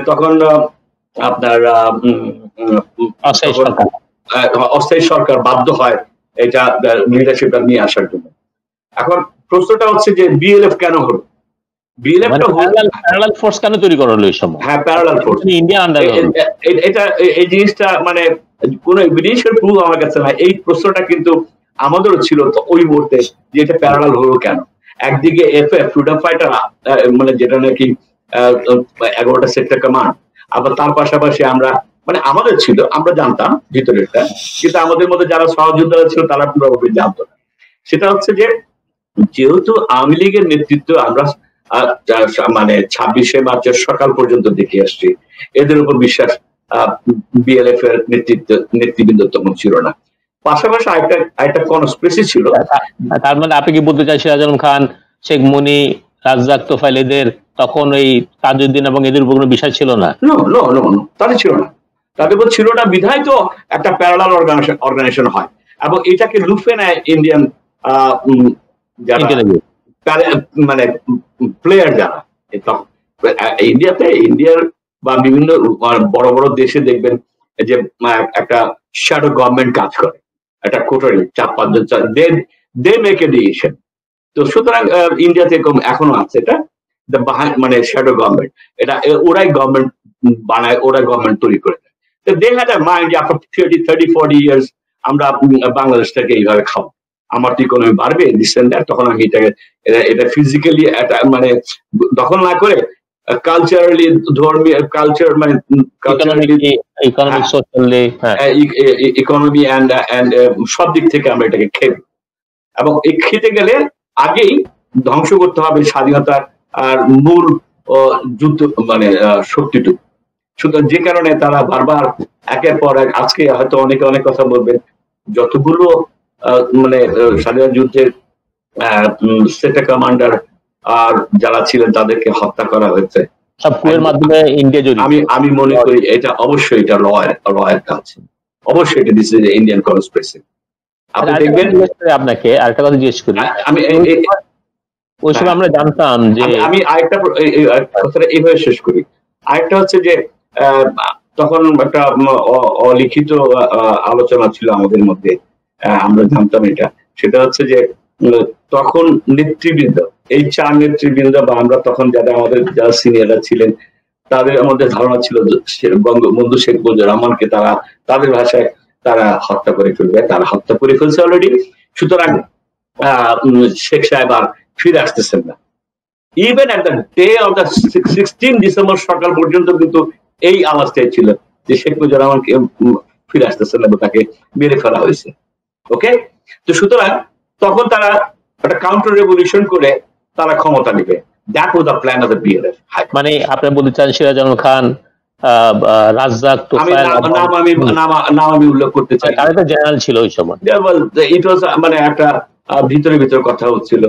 তখন আপনার অস্থায়ী সরকার বাধ্য হয় এটা লিডারশিপটা নিয়ে আসার জন্য। এখন প্রশ্নটা হচ্ছে যে বিএলএফ কেন হলো? বিএলএফটা প্যারালাল ফোর্স কেন তৈরি করা হলো এই সময়? হ্যাঁ, প্যারালাল ফোর্স ইন্ডিয়া আন্ডারে। এটা এই জিনিসটা মানে কোন এভিডেন্সিয়াল প্রুফ আমার কাছে নাই। এই প্রশ্নটা কিন্তু আমাদেরও ছিল তো ওই মুহূর্তে, যে এটা প্যারালাল হলো কেন। একদিকে এফএফ ফ্রিডম ফাইটার মানে যেটা নাকি 11টা সেক্টর কমান্ড, আবার তার পাশাপাশি আমরা মানে আমাদের ছিল, আমরা জানতাম ভিতরেরটা, কিন্তু আমাদের মধ্যে যারা সহযোদ্ধারা ছিল তারা পুরোপুরি জানতো না। সেটা হচ্ছে যে যেহেতু আওয়ামী লীগের নেতৃত্ব আমরা মানে 26শে মার্চের সকাল পর্যন্ত দেখে আসছি, এদের উপর বিশ্বাস বিএলএফ এর নেতৃবৃন্দ তখন ছিল না। পাশাপাশি একটা কনস্পিরেসি ছিল। তার মানে আপনি কি বলতে চাই সিরাজ আলম খান, শেখ মুনি, রাজ্জাক তোফায়েল এদের তখন ওই তাজউদ্দিন এবং এদের উপর কোনো বিষয় ছিল না? তাদের ছিল না, তাদের উপর ছিল না বিধায় তো একটা প্যারালাল অর্গানাইজেশন হয়, এবং এটাকে লুফে নেয় ইন্ডিয়ান মানে প্লেয়ার যারা। ইন্ডিয়ার বা বিভিন্ন বড় বড় দেশে দেখবেন যে একটা শ্যাডো গভর্নমেন্ট কাজ করে, একটা কোটারি 4-5 জন দে মেক এ ডিসিশন। তো সুতরাং ইন্ডিয়াতে এখনো আছে এটা মানে শ্যাডো গভর্নমেন্ট, এটা ওরাই গভর্নমেন্ট বানায়, ওরাই গভর্নমেন্ট তৈরি করে দেয়। তো দে হ্যাড আ মাইন্ড যে আফটার 30-40 ইয়ার্স আমরা বাংলাদেশটাকে এইভাবে খাবো, আমার তো ইকোনমি বাড়বে, তখন আমি এটা ফিজিক্যালি মানে দখল না করে কালচারালি, ধর্মীয় কালচার মানে ইকোনমি অ্যান্ড সব দিক থেকে আমরা এটাকে খেব, এবং এই খেতে গেলে আগেই ধ্বংস করতে হবে স্বাধীনতার আর মূল যুদ্ধ মানে শক্তিটুকু। সুতরাং যে কারণে তারা বারবার একের পর এক, আজকে হয়তো অনেকে অনেক কথা বলবেন, যতগুলো মানে স্বাধীনতা যুদ্ধের সেটা কমান্ডার আর যারা ছিলেন তাদেরকে হত্যা করা হয়েছে সব কুয়ের মাধ্যমে ইন্ডিয়া জড়িত। আমি মনে করি এটা অবশ্যই এটা রয়ের কাজ, অবশ্যই এটা দিস ইজ ইন্ডিয়ান কনস্পিরেসি। আপনি দেখবেন আপনাকে আরেকটা কথা জিজ্ঞেস করি, আমি ওই সময় আমরা জানতাম যে আমি আরেকটা কথাটা এইভাবে শেষ করি। আরেকটা হচ্ছে যে তখন একটা অলিখিত আলোচনা ছিল আমাদের মধ্যে, আমরা জানতাম এটা, সেটা হচ্ছে যে তখন নেতৃবৃন্দ, এই 4 নেতৃবৃন্দ বা আমরা তখন আমাদের যারা সিনিয়ররা ছিলেন তাদের মধ্যে ধারণা ছিল বঙ্গবন্ধু শেখ মুজিবুর রহমানকে তারা তাদের ভাষায় তারা হত্যা করে ফেলবে, তারা হত্যা করে ফেলছে অলরেডি, সুতরাং শেখ সাহেব আর ফিরে আসতেছেন না। Even at the day of the 16 December সকাল পর্যন্ত কিন্তু এই অবস্থায় ছিল যে শেখ মুজিবুর রহমানকে ফিরে আসতেছেন এবং তাকে মেরে ফেলা হয়েছে। ওকে, তো সুতরাং তখন তারা একটা কাউন্টার রেভলিউশন করে তারা ক্ষমতা নেবে। That was the plan of the BLF. মানে আপনি বলতে চান সিরাজ আলম খান, রাজ্জাক, তোফায়েল, নাম আমি উল্লেখ করতে চাই, আরেকটা জেনারেল ছিল ওই সময়। ইট ওয়াজ মানে একটা ভিতরে কথা হচ্ছিল।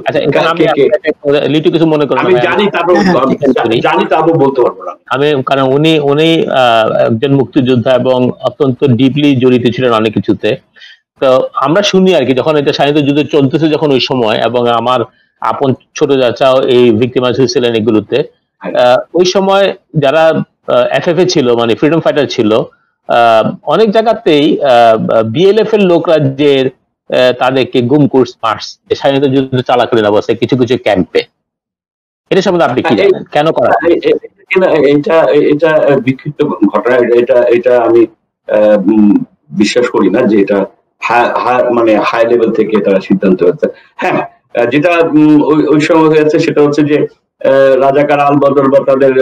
লিটু কিছু মনে করেন? আমি জানি, তারপর বলতে পারবো না আমি, কারণ উনি একজন মুক্তিযোদ্ধা এবং অত্যন্ত ডিপলি জড়িত ছিলেন অনেক কিছুতে। তো আমরা শুনি আর কি, যখন এটা স্বাধীনতা যুদ্ধ চলতেছে যখন ওই সময়, এবং আমার আপন ছোট চাচাও এই ভিক্টিমাইজ হয়েছিলেন এগুলোতে, ওই সময় যারা এফএফএ ছিল, মানে ফ্রিডম ফাইটার ছিল, অনেক জায়গাতেই বিএলএফ এর লোকরা যে তাদেরকে গুম কোর্স মারছে স্বাধীনতা যুদ্ধ চলাকালীন অবস্থায় কিছু কিছু ক্যাম্পে। এটা সম্বন্ধে আপনি কি জানেন, কেন করা? এটা বিক্ষিপ্ত ঘটনা, এটা আমি বিশ্বাস করি না যে এটা মানে হাই লেভেল থেকে এটা সিদ্ধান্ত হয়েছে। হ্যাঁ, যেটা ওই সময় হয়েছে সেটা হচ্ছে যে রাজাকার আল বদর বা তাদের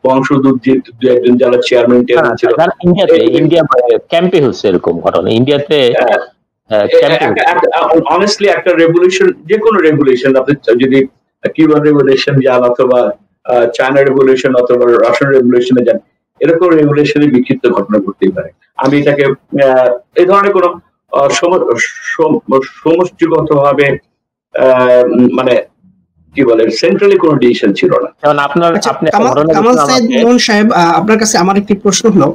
বংশদূত যে একজন যারা চেয়ারম্যান ছিল ইন্ডিয়া ক্যাম্পে হচ্ছে এরকম ঘটনা ইন্ডিয়াতে। অনেস্টলি একটা রেভলিউশন, যে কোনো রেভলিউশন, আপনি যদি কিউবান রেভলিউশন যান অথবা চায়না রেভলিউশন অথবা রাশিয়ান রেভলিউশনে যান, এরকম রেভলিউশনে বিক্ষিপ্ত ঘটনা ঘটতেই পারে। আমি এটাকে এই ধরনের কোন সমষ্টিগতভাবে মানে কি বলে সেন্ট্রালি কোনো ডিসিশন ছিল না। কামাল সাইদ মোহন সাহেব, আপনার কাছে আমার একটি প্রশ্ন হলো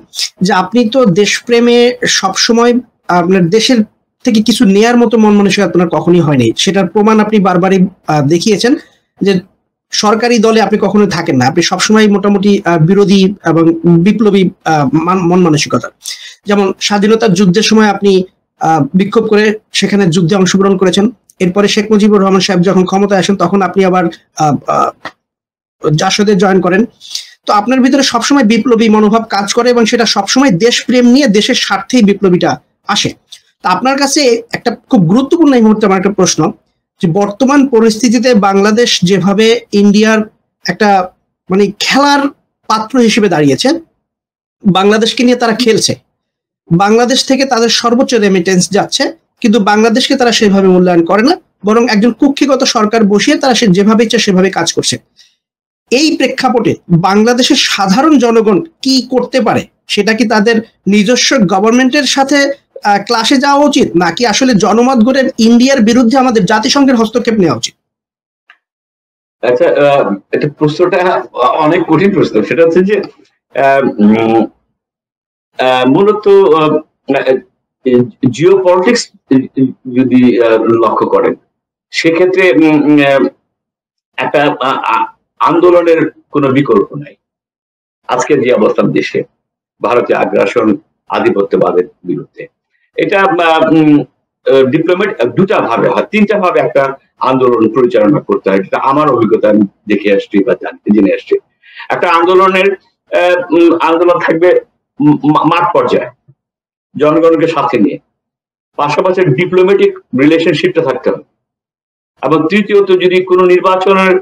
যে আপনি তো দেশপ্রেমে সবসময় আপনার দেশের থেকে কিছু নেয়ার মতো মন মানসিকতা আপনার কখনোই হয়নি, সেটার প্রমাণ আপনি বারবারই দেখিয়েছেন যে সরকারি দলে আপনি কখনোই থাকেন না, আপনি সবসময় মোটামুটি বিরোধী এবং বিপ্লবী মন মানসিকতা। যেমন স্বাধীনতার যুদ্ধের সময় আপনি বিক্ষোভ করে সেখানে যুদ্ধে অংশগ্রহণ করেছেন, এরপরে শেখ মুজিবুর রহমান সাহেব যখন ক্ষমতায় আসেন তখন আপনি আবার জাসদে জয়েন করেন। তো আপনার ভিতরে সবসময় বিপ্লবী মনোভাব কাজ করে এবং সেটা সবসময় দেশপ্রেম নিয়ে, দেশের স্বার্থেই বিপ্লবীটা আসে। তা আপনার কাছে একটা খুব গুরুত্বপূর্ণ এই মুহূর্তে আমার একটা প্রশ্ন, যে বর্তমান পরিস্থিতিতে বাংলাদেশ যেভাবে ইন্ডিয়ার একটা মানে খেলার পাত্র হিসেবে দাঁড়িয়েছে, বাংলাদেশকে নিয়ে তারা খেলছে, বাংলাদেশ থেকে তাদের সর্বোচ্চ রেমিটেন্স যাচ্ছে, কিন্তু বাংলাদেশকে তারা সেভাবে মূল্যায়ন করে না, বরং একজন কুক্ষিগত সরকার বসিয়ে তারা যেভাবে ইচ্ছা সেভাবে কাজ করছে। এই প্রেক্ষাপটে বাংলাদেশের সাধারণ জনগণ কি করতে পারে? সেটা কি তাদের নিজস্ব গভর্নমেন্টের সাথে ক্লাসে যাওয়া উচিত, নাকি আসলে জনমত গড়ে ইন্ডিয়ার বিরুদ্ধে আমাদের জাতিসংঘের হস্তক্ষেপ নেওয়া উচিত? আচ্ছা, এটা প্রশ্নটা অনেক কঠিন প্রশ্ন। সেটা হচ্ছে যে মূলত জিওপলিটিক্স যদি লক্ষ্য করেন, সেক্ষেত্রে একটা আন্দোলনের কোনো বিকল্প নাই। আজকের যে অবস্থা দেশে ভারতীয় আগ্রাসন, আধিপত্যবাদের বিরুদ্ধে, এটা ডিপ্লোমেট দুটা ভাবে হয়, তিনটা ভাবে একটা আন্দোলন পরিচালনা করতে হয়। এটা আমার অভিজ্ঞতা, আমি দেখে আসছি বা জেনে আসছি। একটা আন্দোলন থাকবে মাঠ পর্যায়ে জনগণকে সাথে নিয়ে, পাশাপাশি ডিপ্লোম্যাটিক রিলেশনশিপটা থাকতে হবে, এবং তৃতীয়ত যদি কোনো নির্বাচনের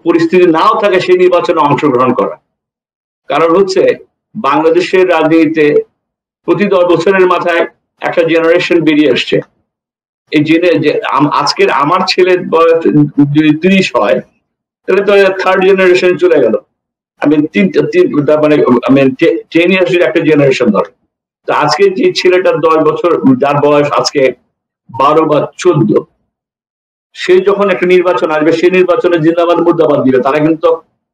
পরিস্থিতি নাও থাকে সেই নির্বাচনে অংশগ্রহণ করা। কারণ হচ্ছে বাংলাদেশের রাজনীতিতে প্রতি 10 বছরের মাথায় একটা জেনারেশন বেরিয়ে আসছে। এই আজকের আমার ছেলের বয়স যদি 30 হয়, তাহলে তো থার্ড জেনারেশন চলে গেল। আমি 10 ইয়ার্স একটা জেনারেশন ধরে। তো আজকে যে ছেলেটার 10 বছর, যার বয়স আজকে 12 বা 14, সে যখন একটা নির্বাচন আসবে, সেই নির্বাচনে জিন্দাবাদ মুর্দাবাদ দিবে, তারা কিন্তু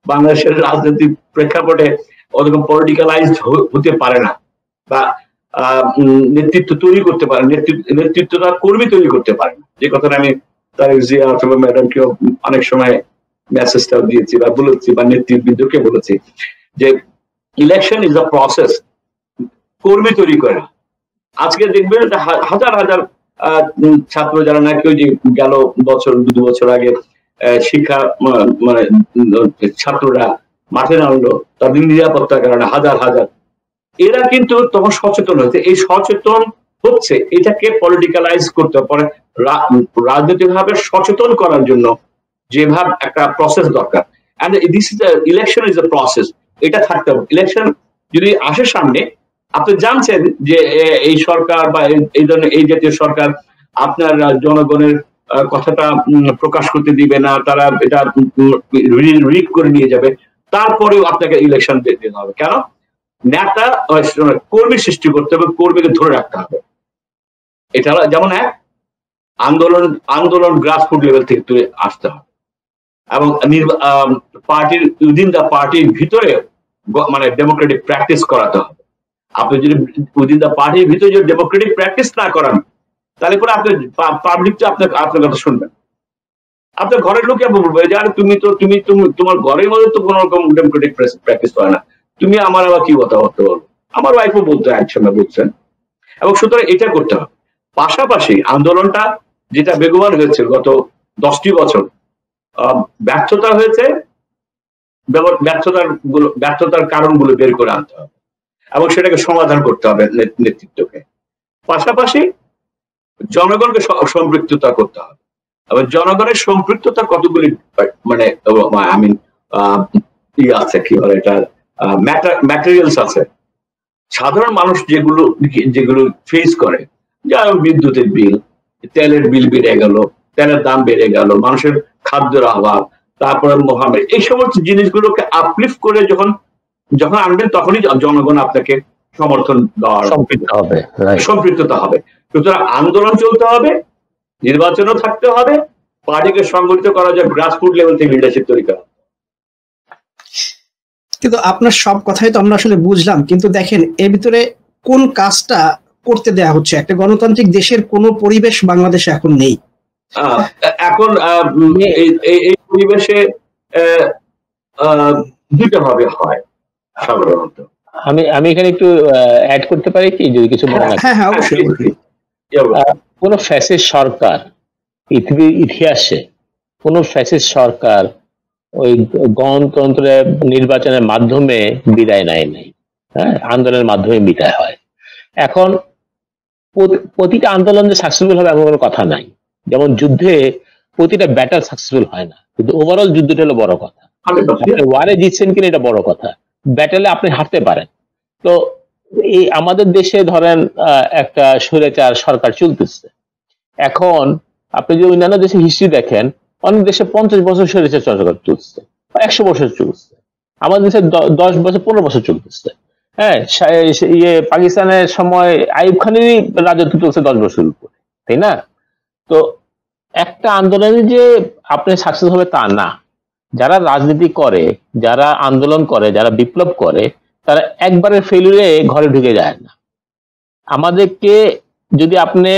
বাংলাদেশের রাজনৈতিক প্রেক্ষাপটে ওরকম পলিটিক্যালাইজড হতে পারে না, বা নেতৃত্ব তৈরি করতে পারে, নেতৃত্বটা কর্মী তৈরি করতে পারে না। যে কথাটা আমি তারেক জিয়া অথবা ম্যাডামকেও অনেক সময় মেসেজটাও দিয়েছি বা বলেছি, বা নেতৃবৃন্দকে বলেছি যে ইলেকশন ইজ আ প্রসেস, কর্মী তৈরি করে। আজকে দেখবেন হাজার হাজার ছাত্র যারা নাকি ওই যে গেল বছর 2 বছর আগে শিক্ষা মানে ছাত্ররা মাঠে নামলো তাদের নিরাপত্তার কারণে হাজার হাজার, এরা কিন্তু তখন সচেতন হয়েছে। এই সচেতন হচ্ছে, এটাকে পলিটিক্যালাইজ করতে পারে, রাজনৈতিক ভাবে সচেতন করার জন্য যেভাবে একটা প্রসেস দরকার। And this is election is a process, এটা থাকতে হবে। ইলেকশন যদি আসে সামনে, আপনি জানছেন যে এই সরকার বা এই ধরনের এই জাতীয় সরকার আপনার জনগণের কথাটা প্রকাশ করতে দিবে না, তারা এটা রিড করে নিয়ে যাবে, তারপরেও আপনাকে ইলেকশন দিতে হবে। কেন? নেতা কর্মী সৃষ্টি করতে হবে, কর্মীকে ধরে রাখতে হবে। এটা যেমন এক আন্দোলন গ্রাসরুট লেভেল থেকে তুলে আসতে হবে, এবং পার্টির উইদিন দ্য পার্টির ভিতরে মানে ডেমোক্রেটিক প্র্যাকটিস করাতে হবে। আপনি যদি উইদিন দ্য পার্টির ভিতরে যদি ডেমোক্রেটিক প্র্যাকটিস না করান, তাহলে পরে আপনি পাবলিক তো আপনার কথা শুনবেন। আপনার ঘরের লোকে বলবে যে আরে তুমি তোমার ঘরের মধ্যে তো কোনো রকম ডেমোক্রেটিক প্র্যাকটিস হয় না, তুমি আমার আবার কি কথাবার্তা বলবো। আমার ওয়াইফও বলতো, একসময় বলছেন। এবং সুতরাং এটা করতে হবে। পাশাপাশি আন্দোলনটা যেটা বেগবান হয়েছে গত 10টি বছর, ব্যর্থতা হয়েছে, ব্যর্থতার কারণগুলো বের করে আনতে হবে এবং সেটাকে সমাধান করতে হবে নেতৃত্বকে। পাশাপাশি জনগণকে সম্পৃক্ততা করতে হবে, এবং জনগণের সম্পৃক্ততা কতগুলি মানে আছে, কি বলে এটা, ম্যাটেরিয়ালস আছে। সাধারণ মানুষ যেগুলো ফেস করে, যেমন বিদ্যুতের বিল, তেলের বিল বেড়ে গেল, তেলের দাম বেড়ে গেল, মানুষের খাদ্যের অভাব, তারপরে মহামারী, এই সমস্ত জিনিসগুলোকে আপলিফট করে যখন আনবেন, তখনই জনগণ আপনাকে সমর্থন দেওয়ার সম্পৃক্ততা হবে। সুতরাং আন্দোলন চলতে হবে, নির্বাচনও থাকতে হবে, পার্টিকে সংগঠিত করা যায়, গ্রাসরুট লেভেল থেকে লিডারশিপ তৈরি করা। কিন্তু আপনার সব কথাই তো আমরা আসলে বুঝলাম, কিন্তু দেখেন এর ভিতরে কোন কাজটা করতে দেয়া হচ্ছে? একটা গণতান্ত্রিক দেশের কোন পরিবেশ বাংলাদেশে এখন নেই। এখন এই পরিবেশে দুটো ভাবে হয় সাধারণত। আমি এখানে একটু অ্যাড করতে পারি কি, যদি কিছু মনে রাখেন? হ্যাঁ, অবশ্যই। কোন ফ্যাসিস্ট সরকার পৃথিবীর ইতিহাসে, কোন ফ্যাসিস্ট সরকার ওই গণতন্ত্রের নির্বাচনের মাধ্যমে বিদায় নেয় নাই। হ্যাঁ, আন্দোলনের মাধ্যমে বিদায় হয়। এখন প্রতিটা আন্দোলন যে সাকসেসফুল হবে এমন কোনো কথা নাই। যেমন যুদ্ধে প্রতিটা ব্যাটল সাকসেসফুল হয় না, কিন্তু ওভারঅল যুদ্ধটা হলো বড় কথা। আপনি ওয়ারে জিতছেন কিনা এটা বড় কথা, ব্যাটেলে আপনি হারতে পারেন। তো এই আমাদের দেশে ধরেন একটা স্বৈরাচার সরকার চলতেছে। এখন আপনি যদি অন্যান্য দেশের হিস্ট্রি দেখেন, অনেক দেশে 50 বছর স্বৈরাচার সরকার চলছে, 100 বছর চলছে। আমাদের দেশে 10 বছর 15 বছর চলতেছে। হ্যাঁ, পাকিস্তানের সময় আইয়ুব খানেরই রাজত্ব চলছে 10 বছর উপরে, তাই না? তো একটা আন্দোলনে যে আপনি সাকসেস হবে তা না। যারা রাজনীতি করে, যারা আন্দোলন করে, যারা বিপ্লব করে, তারা একবারের ফেলিউরে ঘরে ঢুকে যায় না। আমাদেরকে যদি আপনি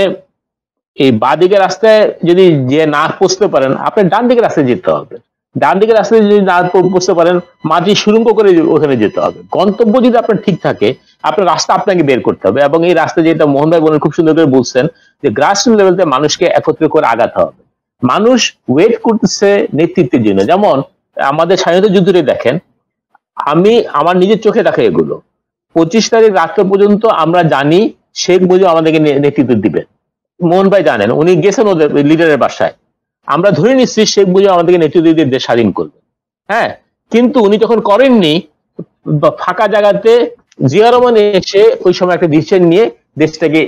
এই বাঁদিকের রাস্তায় যদি যে না পৌঁছতে পারেন, আপনি ডান দিকের রাস্তায় যেতে হবে। ডান দিকের রাস্তায় যদি না পৌঁছতে পারেন, মাটি সুড়ঙ্গ করে ওখানে যেতে হবে। গন্তব্য যদি আপনার ঠিক থাকে, আপনার রাস্তা আপনাকে বের করতে হবে। এবং এই রাস্তা যেটা মোহন ভাই বোনের খুব সুন্দর করে বলছেন, যে গ্রাসরুট লেভেলতে মানুষকে একত্রিত করে আগাতে হবে। মানুষ ওয়েট করতেছে নেতৃত্বের জন্য। যেমন আমাদের স্বাধীনতা যুদ্ধে দেখেন, আমি আমার নিজের চোখে দেখা এগুলো। 25 তারিখ রাত্রে পর্যন্ত আমরা জানি শেখ মুজিব আমাদেরকে নেতৃত্ব দিবেন। মোহন ভাই জানেন, উনি গেছেন ওদের লিডারের বাসায়। আমরা ধরে নিচ্ছি শেখ মুজিব আমাদেরকে নেতৃত্ব দিয়ে দেশ স্বাধীন করবে। হ্যাঁ, কিন্তু উনি যখন করেননি, ফাঁকা জায়গাতে জিয়া রহমান এসে ওই সময় একটা ডিসিশন নিয়ে দেশটাকে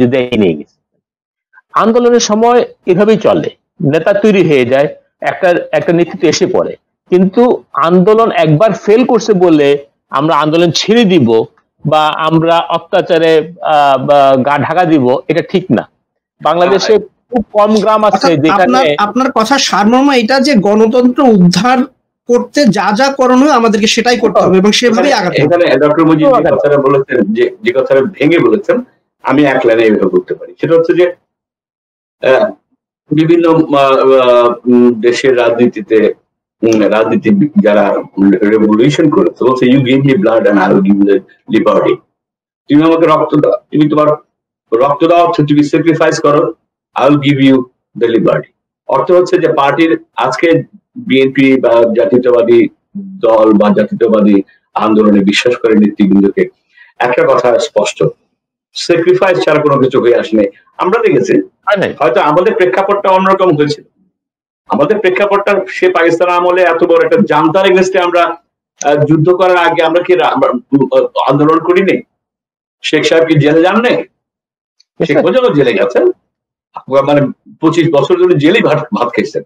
যুদ্ধে নিয়ে গেছে। আন্দোলনের সময় এভাবেই চলে, নেতা তৈরি হয়ে যায়, একটা নেতৃত্ব এসে পড়ে। কিন্তু আন্দোলন একবার ফেল করছে বলে আমরা আন্দোলন ছেড়ে দিব বা আমরা অত্যাচারে গা ঢাকা দিব, এটা ঠিক না। বাংলাদেশে খুব কম গ্রাম আছে যেখানে আপনার কথা সারমর্ম এটা যে গণতন্ত্র উদ্ধার করতে যা যা করণীয় আমাদেরকে সেটাই করতে হবে এবং সেভাবেই আগাতে হবে। এখানে ডক্টর মুজিব যে কথাটা বলেছেন, যে কথাটা ভেঙে বলেছেন, আমি এক লাইনে এভাবে বলতে পারি। সেটা হচ্ছে যে বিভিন্ন দেশের রাজনীতিতে রাজনীতিবিদ যারা রেভলিউশন করেছে বলছে you give me blood and I will give the liberty. তুমি আমাকে রক্ত দাও, তুমি তোমার রক্ত দাও, তুমি স্যাক্রিফাইস করো, I will give you the liberty. অর্থ হচ্ছে যে পার্টির আজকে বিএনপি বা জাতীয়তাবাদী দল বা জাতীয়তাবাদী আন্দোলনে বিশ্বাস করে নেতৃবৃন্দকে একটা কথা স্পষ্ট, স্যাক্রিফাইস ছাড়া কোনো কিছু হয়ে আসেনি। আমরা দেখেছি হয়তো আমাদের প্রেক্ষাপটটা অন্যরকম হয়েছিল। আমাদের প্রেক্ষাপটটা সে পাকিস্তান আমলে এত বড় একটা জান্তার এগেন্স্টে আমরা যুদ্ধ করার আগে আমরা কি আন্দোলন করিনি? শেখ সাহেব কি জেলে যান নেই? শেখ মুজিবও জেলে গেছেন, মানে 25 বছর ধরে জেলে ভাত খেয়েছেন।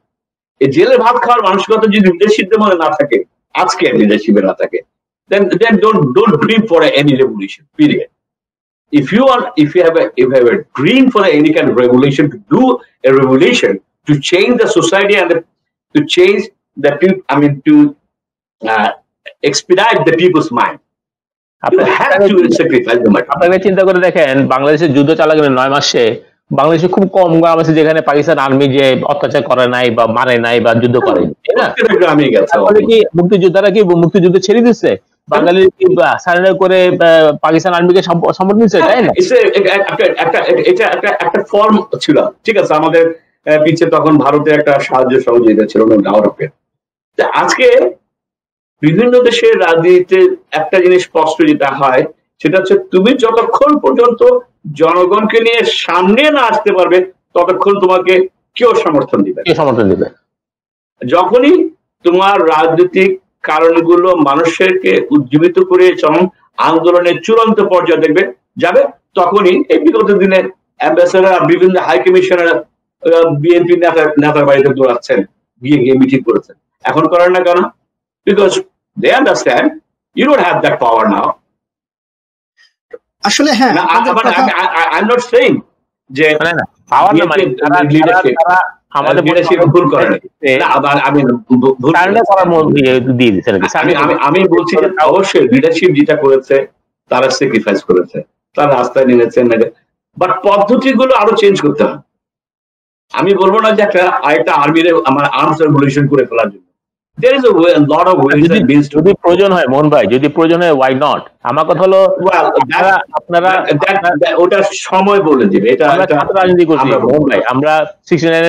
এই জেলে ভাত খাওয়ার মানসিকতা যদি লিডারশিপের মধ্যে না থাকে, আজকে লিডারশিপে না থাকে, then don't dream for any revolution, period. If you have a dream for any kind of revolution, to do a revolution, to change the society and to change the people, I mean to expedite the people's mind, you have to sacrifice the matter. আপনাকে চিন্তা করে দেখেন, বাংলাদেশের যুদ্ধ চালাকালীন 9 মাসে বাংলাদেশে খুব কম গ্রাম আছে যেখানে পাকিস্তান আর্মি যে অত্যাচার করে নাই বা মারে নাই বা যুদ্ধ করে, তাই না? কি মুক্তিযোদ্ধারা কি মুক্তিযুদ্ধ ছেড়ে দিচ্ছে? বাঙালি কি সারেন্ডার করে পাকিস্তান আর্মিকে সম্মত দিচ্ছে, তাই না? এটা একটা ফর্ম ছিল, ঠিক আছে। আমাদের পিছিয়ে তখন ভারতের একটা সাহায্য সহযোগিতা ছিল আওরপের। আজকে বিভিন্ন দেশের রাজনীতিতে একটা জিনিস স্পষ্ট যেটা হয়, সেটা হচ্ছে তুমি যতক্ষণ পর্যন্ত জনগণকে নিয়ে সামনে না আসতে পারবে ততক্ষণ তোমাকে কেউ সমর্থন দিবে। যখনই তোমার রাজনৈতিক কারণগুলো মানুষকে উজ্জীবিত করে যখন আন্দোলনের চূড়ান্ত পর্যায়ে দেখবে যাবে, তখনই এই বিগত দিনে অ্যাম্বাসেডার, বিভিন্ন হাই কমিশনার বিএনপি নেতার বাড়িতে দৌড়াচ্ছেন, গিয়ে মিটিং করেছেন। এখন করেন না কেন? Because they understand you don't have that power now. আসলে হ্যাঁ, আই এম নট সেইং যে পাওয়ার না মানে আমাদের ভুল করে আমি বলছি যে অবশ্যই লিডারশিপ যেটা করেছে তারা স্যাক্রিফাইস করেছে, তারা রাস্তায় নেমেছেন, বাট পদ্ধতিগুলো আরো চেঞ্জ করতে হবে। আমি বলবো না যে একটা আর্মির আমার আর্মস রেভলিউশন করে ফেলার জন্য। There is a lot of ways and means to. যদি প্রয়োজন হয় মোহন ভাই, যদি প্রয়োজন হয় why not? আমার কথা হলো আপনারা ওটা সময় বলে দিবে। এটা আমরা ছাত্র রাজনীতি করছি মোহন ভাই, আমরা 69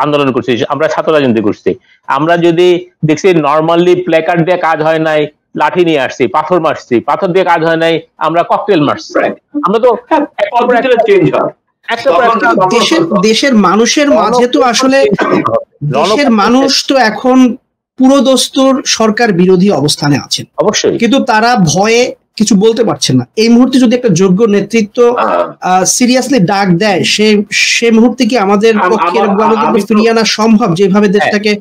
আন্দোলন করছি, আমরা ছাত্র রাজনীতি করছি। আমরা যদি দেখছি নরমালি প্ল্যাকার্ড দিয়ে কাজ হয় নাই, লাঠি নিয়ে আসছি, পাথর মারছি, পাথর দিয়ে কাজ হয় নাই, আমরা ককটেল মারছি। আমরা তো চেঞ্জ হয়। দেশের মানুষের মাঝে তো আসলে দেশের মানুষ তো এখন পুরোদস্তুর সরকার বিরোধী অবস্থানে আছেন অবশ্যই, কিন্তু তারা ভয়ে কিছু বলতে পারছেন না। এই মুহূর্তে যদি একটা যোগ্য নেতৃত্ব সিরিয়াসলি ডাক দেয়, সে মুহূর্তে কি আমাদের পক্ষে গণতন্ত্র ফিরিয়ে আনা সম্ভব, যেভাবে দেশটাকে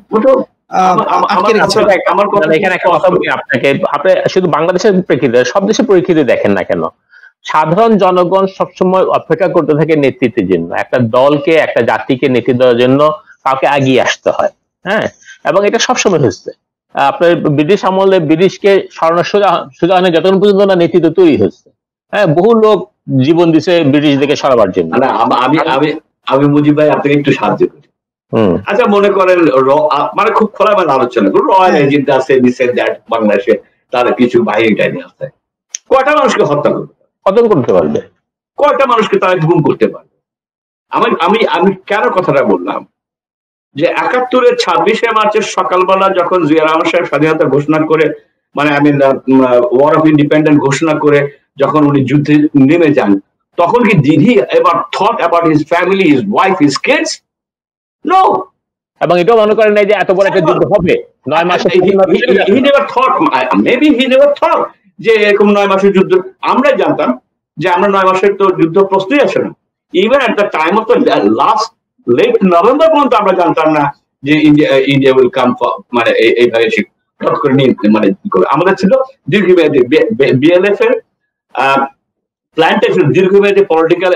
এখানে একটা কথা বলি আপনাকে, আপনি শুধু বাংলাদেশের প্রেক্ষিতে সব দেশের পরিস্থিতি দেখেন না কেন, সাধারণ জনগণ সবসময় অপেক্ষা করতে থাকে নেতৃত্বের জন্য। একটা দলকে, একটা জাতিকে নেতৃত্ব দেওয়ার জন্য কাউকে এগিয়ে আসতে হয়, হ্যাঁ, এবং এটা সবসময় হচ্ছে। আপনার ব্রিটিশ আমলে ব্রিটিশকে সরানোর সোজা হয় যতক্ষণ পর্যন্ত না নেতৃত্ব তৈরি হচ্ছে। হ্যাঁ, বহু লোক জীবন দিছে ব্রিটিশদেরকে সরাবার জন্য। আমি মুজিব ভাই আপনাকে একটু সাহায্য করি। আচ্ছা, মনে করেন মানে খুব খোলামেলা আলোচনা করুন, রয়্যাল এজেন্ট আছে, বাংলাদেশে তার কিছু বাহিনী টাইনি আছে, কয়টা মানুষকে হত্যা করতে পারবে? কয়টা মানুষকে তারা গুম করতে পারবে? আমি কেন কথাটা বললাম যে 71-এর 26শে মার্চের সকালবেলা যখন জিয়া রহমান সাহেব স্বাধীনতা ঘোষণা করে, মানে ওয়ার অফ ইন্ডিপেন্ডেন্স ঘোষণা করে যখন উনি যুদ্ধে নেমে যান, তখন কি did he ever thought about his family, his wife, his kids? No. এবং এটাও মনে করেন নাই যে এত বড় একটা যুদ্ধ হবে 9 মাসে। he never thought, maybe he never thought যে এরকম 9 মাসের যুদ্ধ। আমরা জানতাম যে আমরা 9 মাসের তো যুদ্ধ প্রস্তুতি আছে না। Even at the time of the last late November পর্যন্ত আমরা জানতাম না যে ইন্ডিয়া উইল কাম, মানে এইভাবে মানে আমাদের ছিল দীর্ঘমেয়াদী বিএলএফ এর প্ল্যান্টেশন, দীর্ঘমেয়াদী পলিটিক্যাল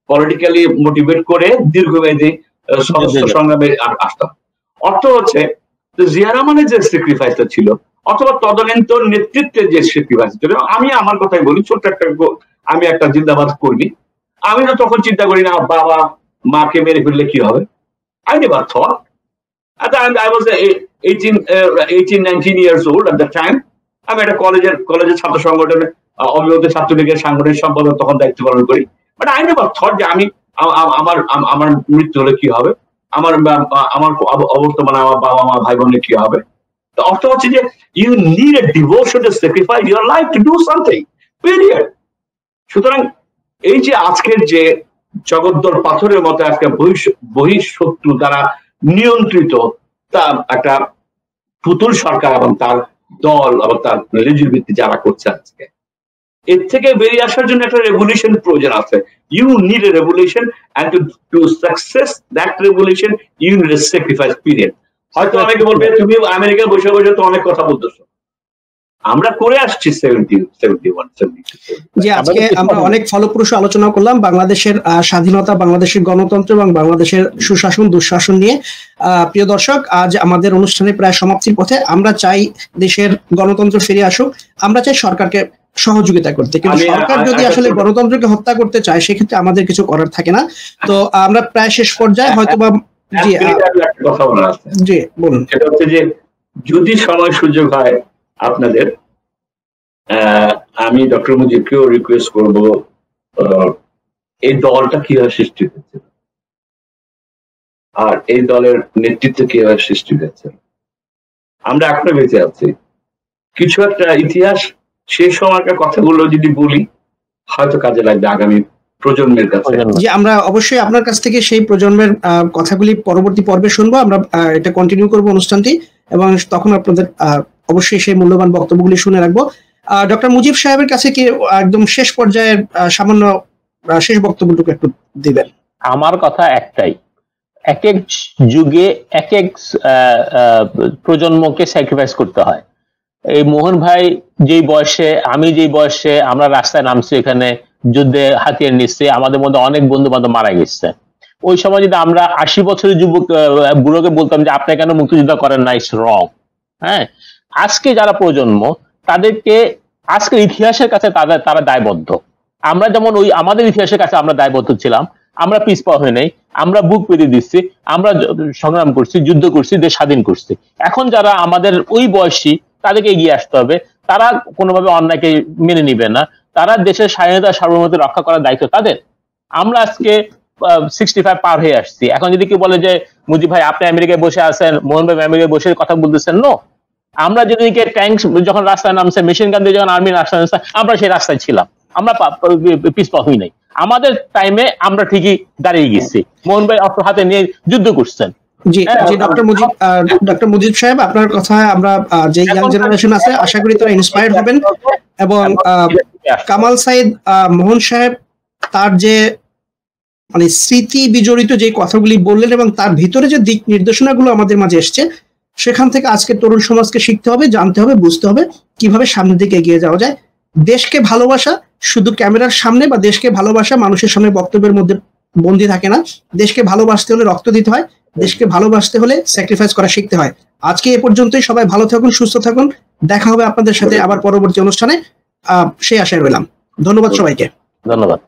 পলিটিক্যালি মোটিভেট করে দীর্ঘমেয়াদী সংগ্রামে আসতাম। অর্থ হচ্ছে জিয়া রহমানের যে স্যাক্রিফাইসটা ছিল অথবা তদানীন্তন নেতৃত্বের যে স্যাক্রিফাইস ছিল, আমি আমার কথাই বলি, ছোট্ট একটা, আমি একটা জিন্দাবাদ কর্মী, আমি তো তখন চিন্তা করি না বাবা মাকে মেরে ফেললে কি হবে। I never thought. At the time I was 18-19 years old at the time. আমি একটা কলেজের ছাত্র সংগঠনে অবিভক্ত ছাত্রলীগের সাংগঠনিক সম্পাদক তখন দায়িত্ব পালন করি। বাট আই নেভার থট যে আমি আমার মৃত্যু হলে কি হবে, আমার অবর্তমানে আমার বাবা মা ভাই বোনের কি হবে। তো অর্থ হচ্ছে যে you need a devotion to sacrifice your life to do something, period. সুতরাং এই যে আজকের যে জগদ্দল পাথরের মতো একটা বহিঃশত্রু দ্বারা নিয়ন্ত্রিত তা একটা পুতুল সরকার এবং তার দল এবং তার লেজুর ভিত্তি যারা করছে আজকে, এর থেকে বেরিয়ে আসার জন্য একটা রেভলিউশন প্রয়োজন আছে। You need a revolution and to success that revolution you need a sacrifice period. হয়তো অনেকে বলবে তুমি আমেরিকায় বসে বসে তো অনেক কথা বলতেছো, আমরা করে আসছি 71-72। যে আজকে আমরা অনেক ফলপ্রসূ আলোচনা করলাম বাংলাদেশের স্বাধীনতা, বাংলাদেশের গণতন্ত্র এবং বাংলাদেশের সুশাসন দুঃশাসন নিয়ে। প্রিয় দর্শক, আজ আমাদের অনুষ্ঠানে প্রায় সমাপ্তির পথে। আমরা চাই দেশের গণতন্ত্র ফিরে আসুক, আমরা চাই সরকারকে সহযোগিতা করতে, কিন্তু সরকার যদি আসলে গণতন্ত্রকে হত্যা করতে চায় সেক্ষেত্রে আমাদের কিছু করার থাকে না। তো আমরা প্রায় শেষ পর্যায়ে হয়তোবা কথা বলা আছে। জি বলুন। সেটা হচ্ছে যে যদি সময় সুযোগ হয় আপনাদের, আমি ডক্টর মুজিবকেও রিকোয়েস্ট করব এই দলটা কিভাবে সৃষ্টি হয়েছে আর এই দলের নেতৃত্ব কিভাবে সৃষ্টি হয়েছে। আমরা এখনো বেঁচে আছি, কিছু একটা ইতিহাস সেই সময়কার কথাগুলো যদি বলি হয়তো কাজে লাগবে আগামী প্রজন্মের কাছে। যে আমরা অবশ্যই আপনার কাছ থেকে সেই প্রজন্মের কথাগুলি পরবর্তী পর্বে শুনবো, আমরা এটা কন্টিনিউ করবো অনুষ্ঠানটি, এবং তখন আপনাদের অবশ্যই সেই মূল্যবান বক্তব্যগুলি শুনে রাখবো। ডক্টর মুজিব সাহেবের কাছে কি একদম শেষ পর্যায়ের সামান্য শেষ বক্তব্যটুকু একটু দিবেন? আমার কথা একটাই, এক এক যুগে এক এক প্রজন্মকে স্যাক্রিফাইস করতে হয়। এই মোহন ভাই যেই বয়সে, আমি যেই বয়সে আমরা রাস্তায় নামছি, এখানে যুদ্ধে হাতিয়ার নিচ্ছে, আমাদের মধ্যে অনেক বন্ধু বান্ধব মারা গেছে। ওই সময় যদি আমরা 80 বছরের যুবক বুড়োকে বলতাম যে আপনি কেন মুক্তিযুদ্ধ করেন না, ইটস রং। হ্যাঁ, আজকে যারা প্রজন্ম তাদেরকে আজকের ইতিহাসের কাছে তারা দায়বদ্ধ। আমরা যেমন ওই আমাদের ইতিহাসের কাছে আমরা দায়বদ্ধ ছিলাম, আমরা পিছপা হয়ে নেই, আমরা বুক পেতে দিচ্ছি, আমরা সংগ্রাম করছি, যুদ্ধ করছি, দেশ স্বাধীন করছি। এখন যারা আমাদের ওই বয়সী তাদেরকে এগিয়ে আসতে হবে, তারা কোনোভাবে অন্যায়কে মেনে নিবে না, তারা দেশের স্বাধীনতা সার্বভৌমত্ব রক্ষা করার দায়িত্ব তাদের। আমরা আজকে 65 পার হয়ে আসছি। এখন যদি কেউ বলে যে মুজিব ভাই আপনি আমেরিকায় বসে আছেন, মোহন ভাই আমেরিকায় বসে কথা বলতেছেন, নো, আমরা যেদিকে ট্যাঙ্ক যখন রাস্তায় নামছে, মেশিন গান দিয়ে যখন আর্মি রাস্তায় নামছে, আমরা সেই রাস্তায় ছিলাম, আমরা পিছপা হই নাই। আমাদের টাইমে আমরা ঠিকই দাঁড়িয়ে গেছি, মোহন ভাই অস্ত্র হাতে নিয়ে যুদ্ধ করছেন। জি জি, ডক্টর মুজিব সাহেব, আপনার কথা আমরা যে ইয়াং জেনারেশন আছে আশা করি তারা ইন্সপায়ার্ড হবেন, এবং কামাল সাইদ মোহন সাহেব তার যে মানে স্মৃতি বিজড়িত যে কথাগুলি বললেন এবং তার ভিতরে যে দিক নির্দেশনাগুলো আমাদের মাঝে এসছে, সেখান থেকে আজকে তরুণ সমাজকে শিখতে হবে, জানতে হবে, বুঝতে হবে কিভাবে সামনের দিকে এগিয়ে যাওয়া যায়। দেশকে ভালোবাসা শুধু ক্যামেরার সামনে বা দেশকে ভালোবাসা মানুষের সামনে বক্তব্যের মধ্যে বন্দী থাকে না। দেশকে ভালোবাসতে হলে রক্ত দিতে হয়, দেশকে ভালোবাসতে হলে স্যাক্রিফাইস করা শিখতে হয়। আজকে এ পর্যন্তই, সবাই ভালো থাকুন, সুস্থ থাকুন, দেখা হবে আপনাদের সাথে আবার পরবর্তী অনুষ্ঠানে, সেই আশায় রইলাম। ধন্যবাদ সবাইকে। ধন্যবাদ।